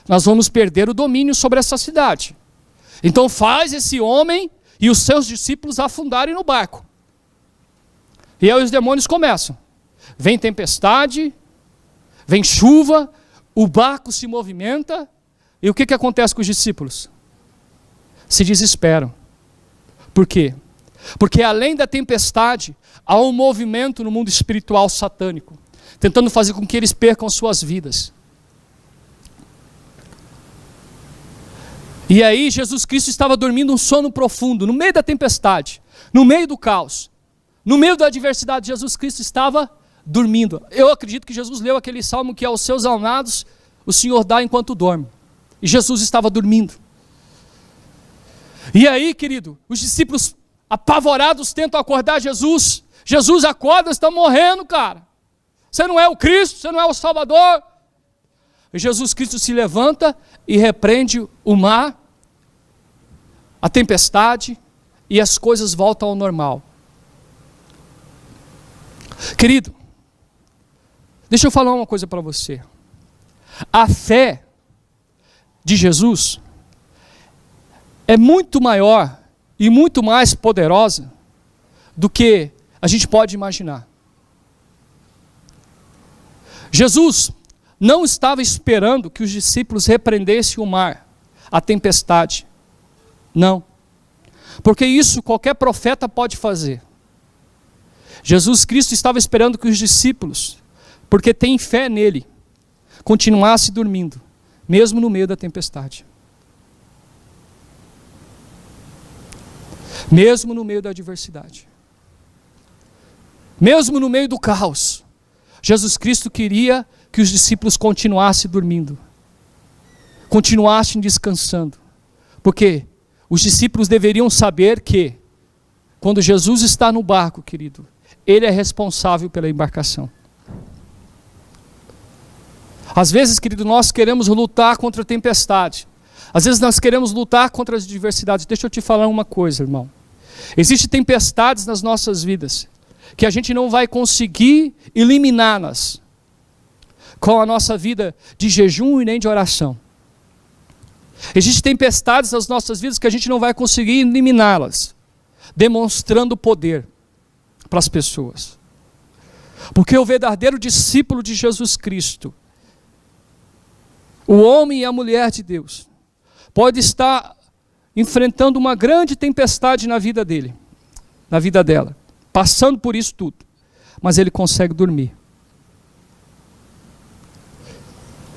Nós vamos perder o domínio sobre essa cidade. Então faz esse homem e os seus discípulos afundarem no barco. E aí os demônios começam. Vem tempestade, vem chuva, o barco se movimenta, e o que acontece com os discípulos? Se desesperam. Por quê? Porque além da tempestade, há um movimento no mundo espiritual satânico, tentando fazer com que eles percam suas vidas. E aí Jesus Cristo estava dormindo um sono profundo, no meio da tempestade, no meio do caos, no meio da adversidade. Jesus Cristo estava dormindo. Eu acredito que Jesus leu aquele salmo que aos seus amados o Senhor dá enquanto dorme. E Jesus estava dormindo. E aí, querido, os discípulos apavorados tentam acordar Jesus. Jesus, acorda, você está morrendo, cara. Você não é o Cristo, você não é o Salvador. E Jesus Cristo se levanta e repreende o mar, a tempestade, e as coisas voltam ao normal. Querido, deixa eu falar uma coisa para você. A fé de Jesus é muito maior e muito mais poderosa do que a gente pode imaginar. Jesus não estava esperando que os discípulos repreendessem o mar, a tempestade. Não. Porque isso qualquer profeta pode fazer. Jesus Cristo estava esperando que os discípulos, porque têm fé nele, continuassem dormindo, mesmo no meio da tempestade. Mesmo no meio da adversidade. Mesmo no meio do caos. Jesus Cristo queria que os discípulos continuassem dormindo, continuassem descansando, porque os discípulos deveriam saber que, quando Jesus está no barco, querido, Ele é responsável pela embarcação. Às vezes, querido, nós queremos lutar contra a tempestade, às vezes nós queremos lutar contra as adversidades. Deixa eu te falar uma coisa, irmão. Existem tempestades nas nossas vidas, que a gente não vai conseguir eliminá-las com a nossa vida de jejum e nem de oração. Existem tempestades nas nossas vidas que a gente não vai conseguir eliminá-las, demonstrando poder para as pessoas. Porque o verdadeiro discípulo de Jesus Cristo, o homem e a mulher de Deus, pode estar enfrentando uma grande tempestade na vida dele, na vida dela, passando por isso tudo, mas ele consegue dormir.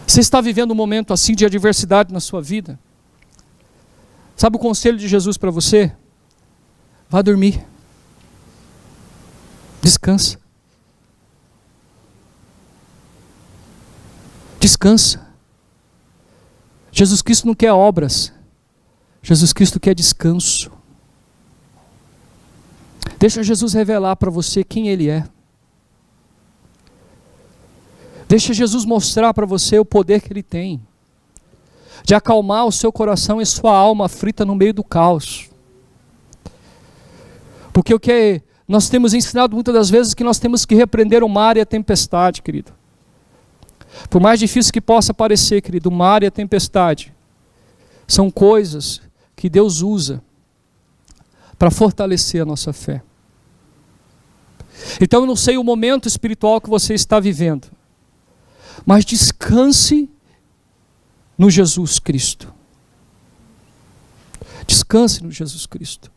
Você está vivendo um momento assim de adversidade na sua vida? Sabe o conselho de Jesus para você? Vá dormir. Descansa. Descansa. Jesus Cristo não quer obras. Jesus Cristo quer descanso. Deixa Jesus revelar para você quem Ele é. Deixa Jesus mostrar para você o poder que Ele tem de acalmar o seu coração e sua alma aflita no meio do caos. Porque o que nós temos ensinado muitas das vezes é que nós temos que repreender o mar e a tempestade, querido. Por mais difícil que possa parecer, querido, o mar e a tempestade são coisas que Deus usa para fortalecer a nossa fé. Então eu não sei o momento espiritual que você está vivendo, mas descanse no Jesus Cristo. Descanse no Jesus Cristo.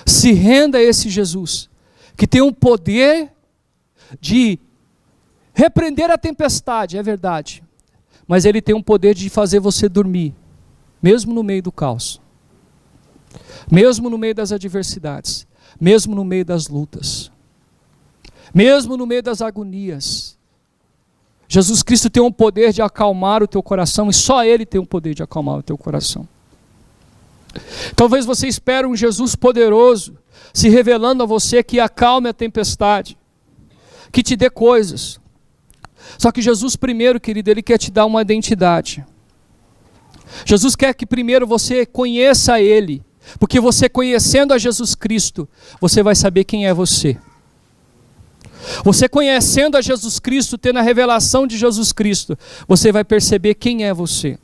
Se renda a esse Jesus, que tem o poder de repreender a tempestade, é verdade, mas Ele tem o poder de fazer você dormir, mesmo no meio do caos, mesmo no meio das adversidades, mesmo no meio das lutas, mesmo no meio das agonias. Jesus Cristo tem o poder de acalmar o teu coração, e só Ele tem o poder de acalmar o teu coração. Talvez você espere um Jesus poderoso, se revelando a você, que acalme a tempestade, que te dê coisas. Só que Jesus primeiro, querido, Ele quer te dar uma identidade. Jesus quer que primeiro você conheça Ele, porque você conhecendo a Jesus Cristo, você vai saber quem é você. Você conhecendo a Jesus Cristo, tendo a revelação de Jesus Cristo, você vai perceber quem é você.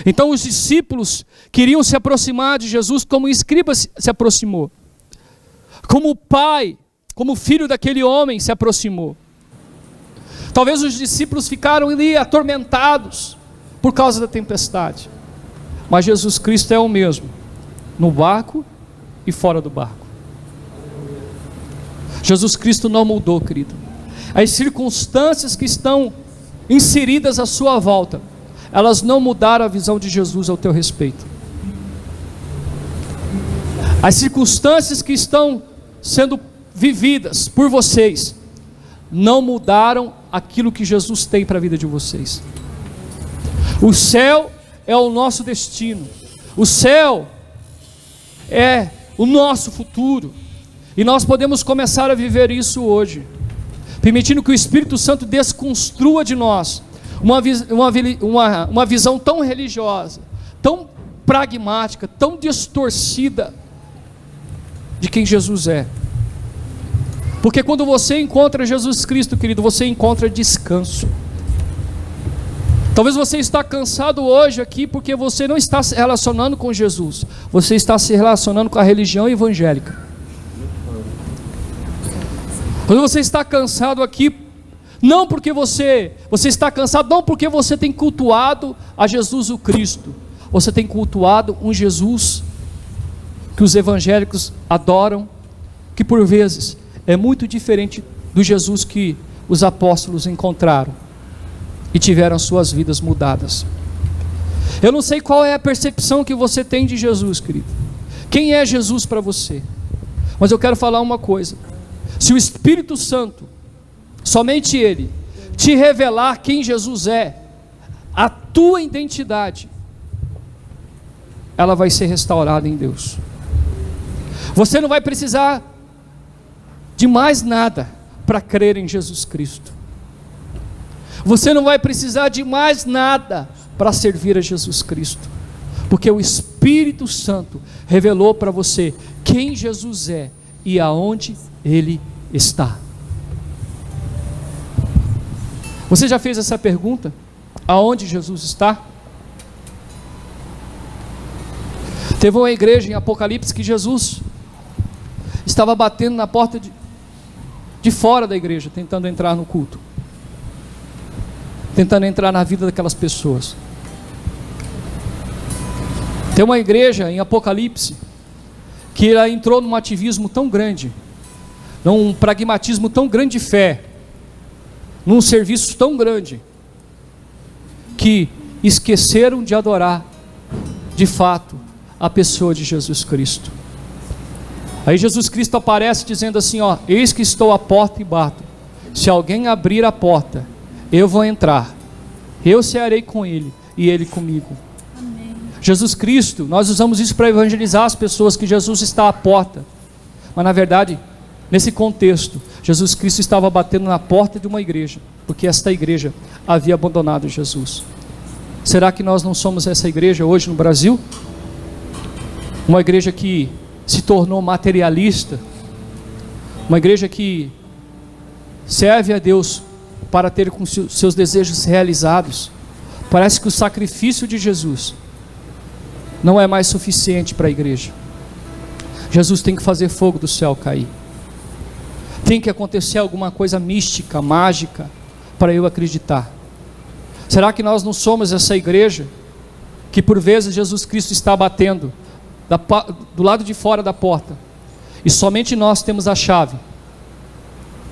Então os discípulos queriam se aproximar de Jesus como o escriba se aproximou, como o pai, como o filho daquele homem se aproximou. Talvez os discípulos ficaram ali atormentados por causa da tempestade, mas Jesus Cristo é o mesmo, no barco e fora do barco. Jesus Cristo não mudou, querido. As circunstâncias que estão inseridas à sua volta, elas não mudaram a visão de Jesus ao teu respeito. As circunstâncias que estão sendo vividas por vocês, não mudaram aquilo que Jesus tem para a vida de vocês. O céu é o nosso destino. O céu é o nosso futuro. E nós podemos começar a viver isso hoje, permitindo que o Espírito Santo desconstrua de nós uma visão tão religiosa, tão pragmática, tão distorcida de quem Jesus é. Porque quando você encontra Jesus Cristo, querido, você encontra descanso. Talvez você está cansado hoje aqui porque você não está se relacionando com Jesus, você está se relacionando com a religião evangélica. Quando você está cansado aqui, não porque você está cansado, não porque você tem cultuado a Jesus o Cristo, você tem cultuado um Jesus que os evangélicos adoram, que por vezes é muito diferente do Jesus que os apóstolos encontraram e tiveram suas vidas mudadas. Eu não sei qual é a percepção que você tem de Jesus, querido. Quem é Jesus para você? Mas eu quero falar uma coisa. Se o Espírito Santo, somente Ele, te revelar quem Jesus é, a tua identidade, ela vai ser restaurada em Deus. Você não vai precisar de mais nada para crer em Jesus Cristo. Você não vai precisar de mais nada para servir a Jesus Cristo, porque o Espírito Santo revelou para você quem Jesus é e aonde Ele está. Você já fez essa pergunta? Aonde Jesus está? Teve uma igreja em Apocalipse que Jesus estava batendo na porta de fora da igreja, tentando entrar no culto, tentando entrar na vida daquelas pessoas. Tem uma igreja em Apocalipse que ela entrou num ativismo tão grande, num pragmatismo tão grande de fé, num serviço tão grande, que esqueceram de adorar de fato a pessoa de Jesus Cristo. Aí Jesus Cristo aparece dizendo assim, ó: eis que estou à porta e bato, se alguém abrir a porta, eu vou entrar, eu cearei com ele e ele comigo. Amém. Jesus Cristo, nós usamos isso para evangelizar as pessoas, que Jesus está à porta, mas na verdade, nesse contexto, Jesus Cristo estava batendo na porta de uma igreja, porque esta igreja havia abandonado Jesus. Será que nós não somos essa igreja hoje no Brasil? Uma igreja que se tornou materialista, uma igreja que serve a Deus para ter com seus desejos realizados. Parece que o sacrifício de Jesus não é mais suficiente para a igreja. Jesus tem que fazer fogo do céu cair, tem que acontecer alguma coisa mística, mágica, para eu acreditar. Será que nós não somos essa igreja que por vezes Jesus Cristo está batendo do lado de fora da porta, e somente nós temos a chave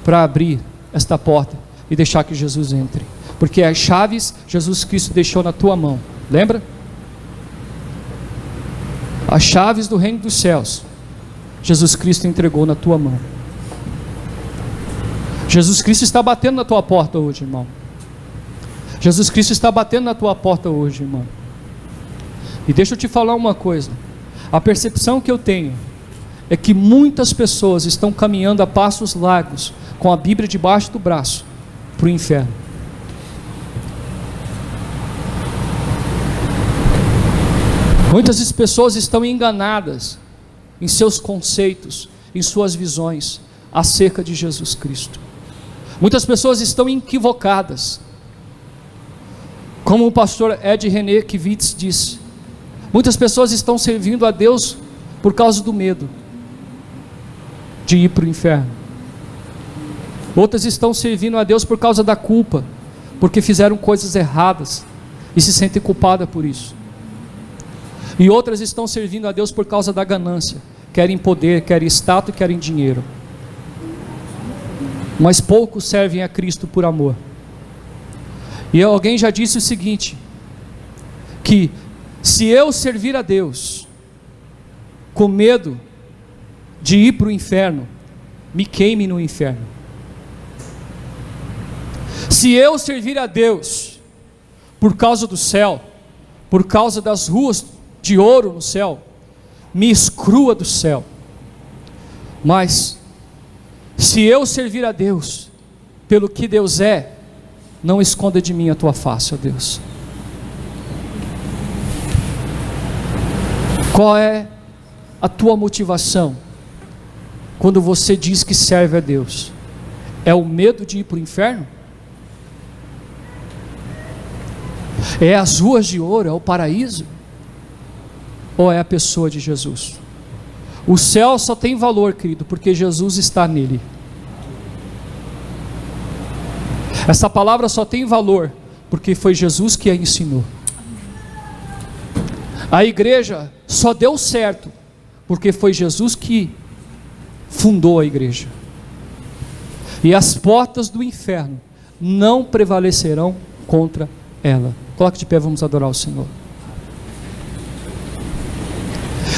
para abrir esta porta e deixar que Jesus entre? Porque as chaves Jesus Cristo deixou na tua mão, lembra? As chaves do reino dos céus Jesus Cristo entregou na tua mão. Jesus Cristo está batendo na tua porta hoje, irmão. Jesus Cristo está batendo na tua porta hoje, irmão. E deixa eu te falar uma coisa. A percepção que eu tenho é que muitas pessoas estão caminhando a passos largos, com a Bíblia debaixo do braço, para o inferno. Muitas pessoas estão enganadas em seus conceitos, em suas visões acerca de Jesus Cristo. Muitas pessoas estão equivocadas. Como o pastor Ed René Kivitz disse, muitas pessoas estão servindo a Deus por causa do medo de ir para o inferno. Outras estão servindo a Deus por causa da culpa, porque fizeram coisas erradas e se sentem culpadas por isso. E outras estão servindo a Deus por causa da ganância, querem poder, querem status, querem dinheiro. Mas poucos servem a Cristo por amor. E alguém já disse o seguinte, que se eu servir a Deus com medo de ir para o inferno, me queime no inferno. Se eu servir a Deus por causa do céu, por causa das ruas de ouro no céu, me exclua do céu. Mas se eu servir a Deus pelo que Deus é, não esconda de mim a tua face, ó Deus. Qual é a tua motivação quando você diz que serve a Deus? É o medo de ir para o inferno? É as ruas de ouro, é o paraíso? Ou é a pessoa de Jesus? O céu só tem valor, querido, porque Jesus está nele. Essa palavra só tem valor porque foi Jesus que a ensinou. A igreja só deu certo porque foi Jesus que fundou a igreja. E as portas do inferno não prevalecerão contra ela. Coloque de pé, vamos adorar o Senhor.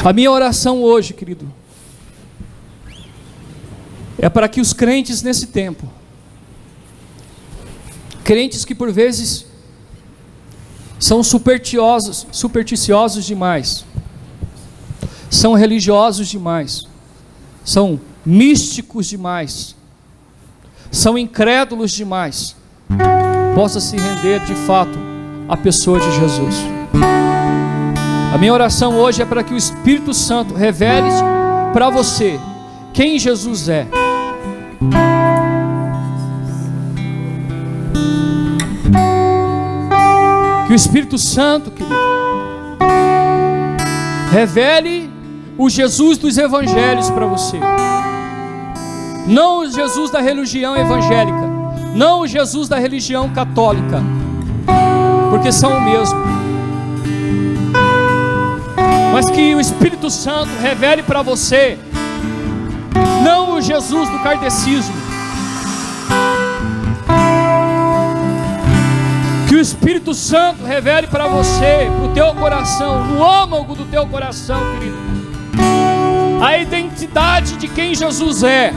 A minha oração hoje, querido, é para que os crentes nesse tempo, crentes que por vezes são supersticiosos demais, são religiosos demais, são místicos demais, são incrédulos demais, possa se render de fato à pessoa de Jesus. A minha oração hoje é para que o Espírito Santo revele para você quem Jesus é. Que o Espírito Santo, querido, revele o Jesus dos evangelhos para você. Não o Jesus da religião evangélica, não o Jesus da religião católica, porque são o mesmo. Mas que o Espírito Santo revele para você não o Jesus do kardecismo. Que o Espírito Santo revele para você, para o teu coração, no âmago do teu coração, querido, a identidade de quem Jesus é.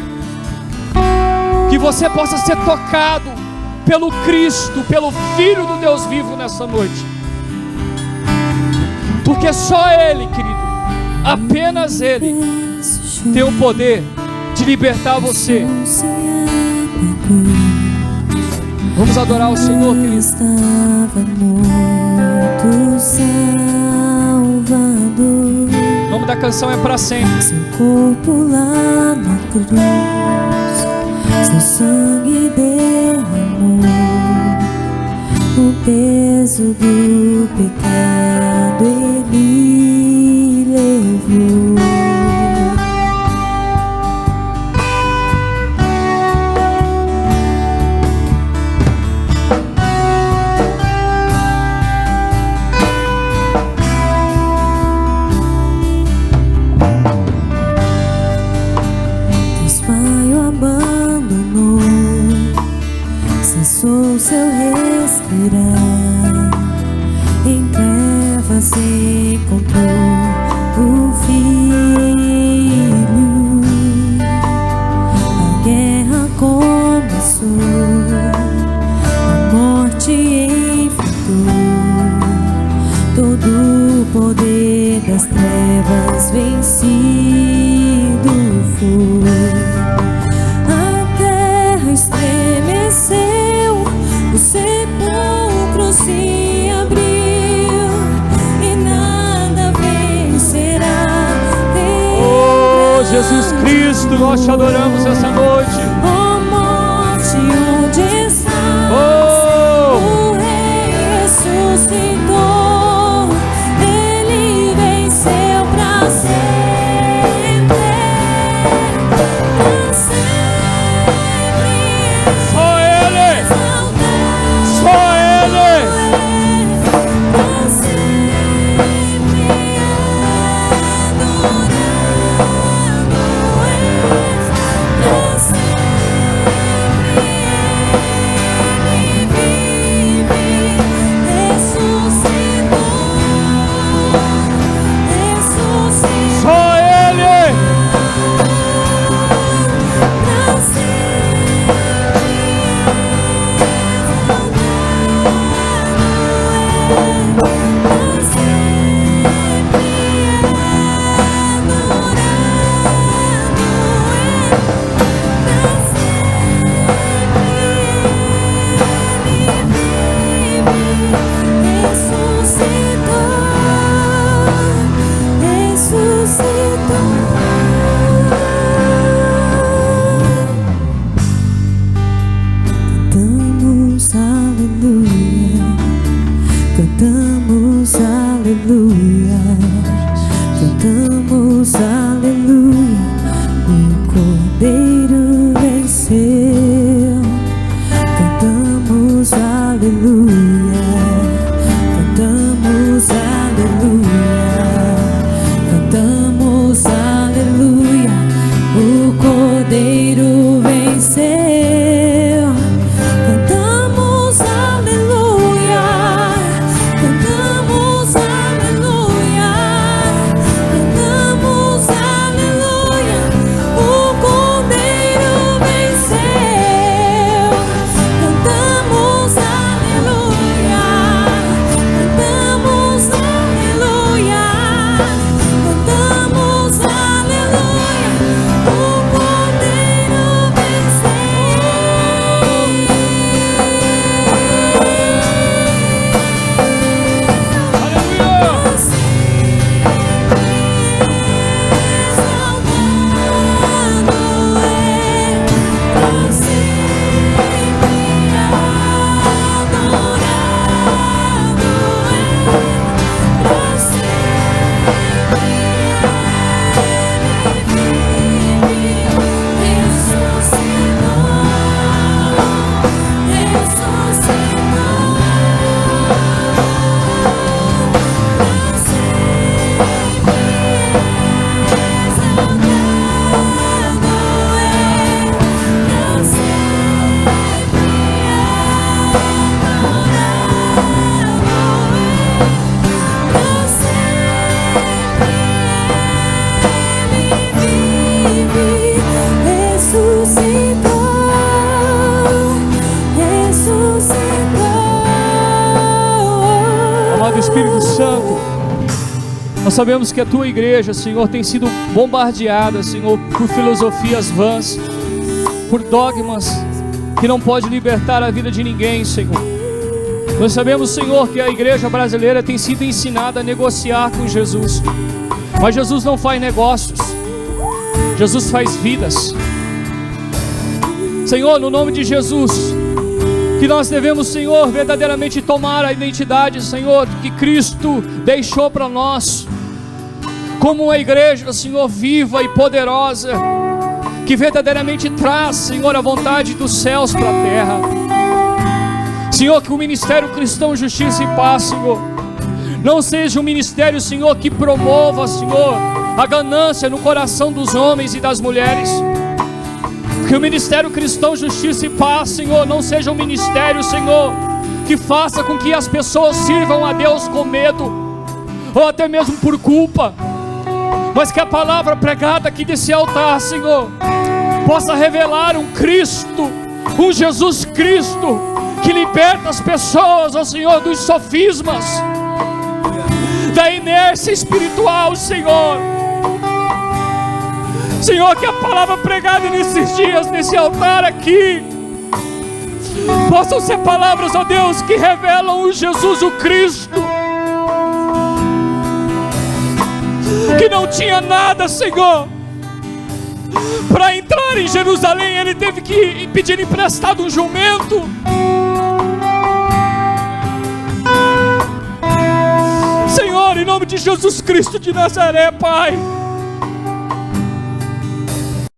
Que você possa ser tocado pelo Cristo, pelo Filho do Deus vivo nessa noite. Porque só Ele, querido, apenas Ele tem o poder de libertar você. Vamos adorar o Senhor, querido. Estava morto, Salvador. O nome da canção é Para Sempre. Seu corpo lá na cruz, seu sangue derramou o peso do pecado, Ele levou. Deus Pai o abandonou, cessou seu respirar, em trevas encontrou o Filho. A guerra começou, a morte enfrentou, todo o poder das trevas vencido foi. A terra estremeceu, o sepulcro se abriu e nada veio Jesus Cristo, nós te adoramos essa noite. Ó morte, onde estás? Oh! O Rei ressuscitou, Ele venceu pra sempre, pra sempre. Só Ele! Só Ele! Pra sempre adorado és, pra sempre Ele vive, ressuscitou, ressuscitou. Só Ele! Pra cantamos aleluia, cantamos aleluia, o Cordeiro venceu. Cantamos aleluia, cantamos aleluia, cantamos aleluia, o Cordeiro venceu. Cantamos aleluia, cantamos aleluia, cantamos aleluia, o Cordeiro venceu. Cantamos aleluia, cantamos aleluia, cantamos aleluia, o Cordeiro Amado Espírito Santo, nós sabemos que a tua igreja, Senhor, tem sido bombardeada, Senhor, por filosofias vãs, por dogmas que não pode libertar a vida de ninguém, Senhor. Nós sabemos, Senhor, que a igreja brasileira tem sido ensinada a negociar com Jesus, mas Jesus não faz negócios, Jesus faz vidas. Senhor, no nome de Jesus, que nós devemos, Senhor, verdadeiramente tomar a identidade, Senhor, que Cristo deixou para nós, como uma igreja, Senhor, viva e poderosa, que verdadeiramente traz, Senhor, a vontade dos céus para a terra. Senhor, que o ministério cristão, justiça e paz, Senhor, não seja um ministério, Senhor, que promova, Senhor, a ganância no coração dos homens e das mulheres. Que o ministério cristão, justiça e paz, Senhor, não seja um ministério, Senhor, que faça com que as pessoas sirvam a Deus com medo, ou até mesmo por culpa, mas que a palavra pregada aqui desse altar, Senhor, possa revelar um Cristo, um Jesus Cristo, que liberta as pessoas, ó Senhor, dos sofismas, da inércia espiritual, Senhor. Senhor, que a palavra pregada nesses dias, nesse altar aqui, possam ser palavras, ó Deus, que revelam o Jesus, o Cristo, que não tinha nada, Senhor, Para entrar em Jerusalém, ele teve que pedir emprestado um jumento. Senhor, em nome de Jesus Cristo de Nazaré, Pai,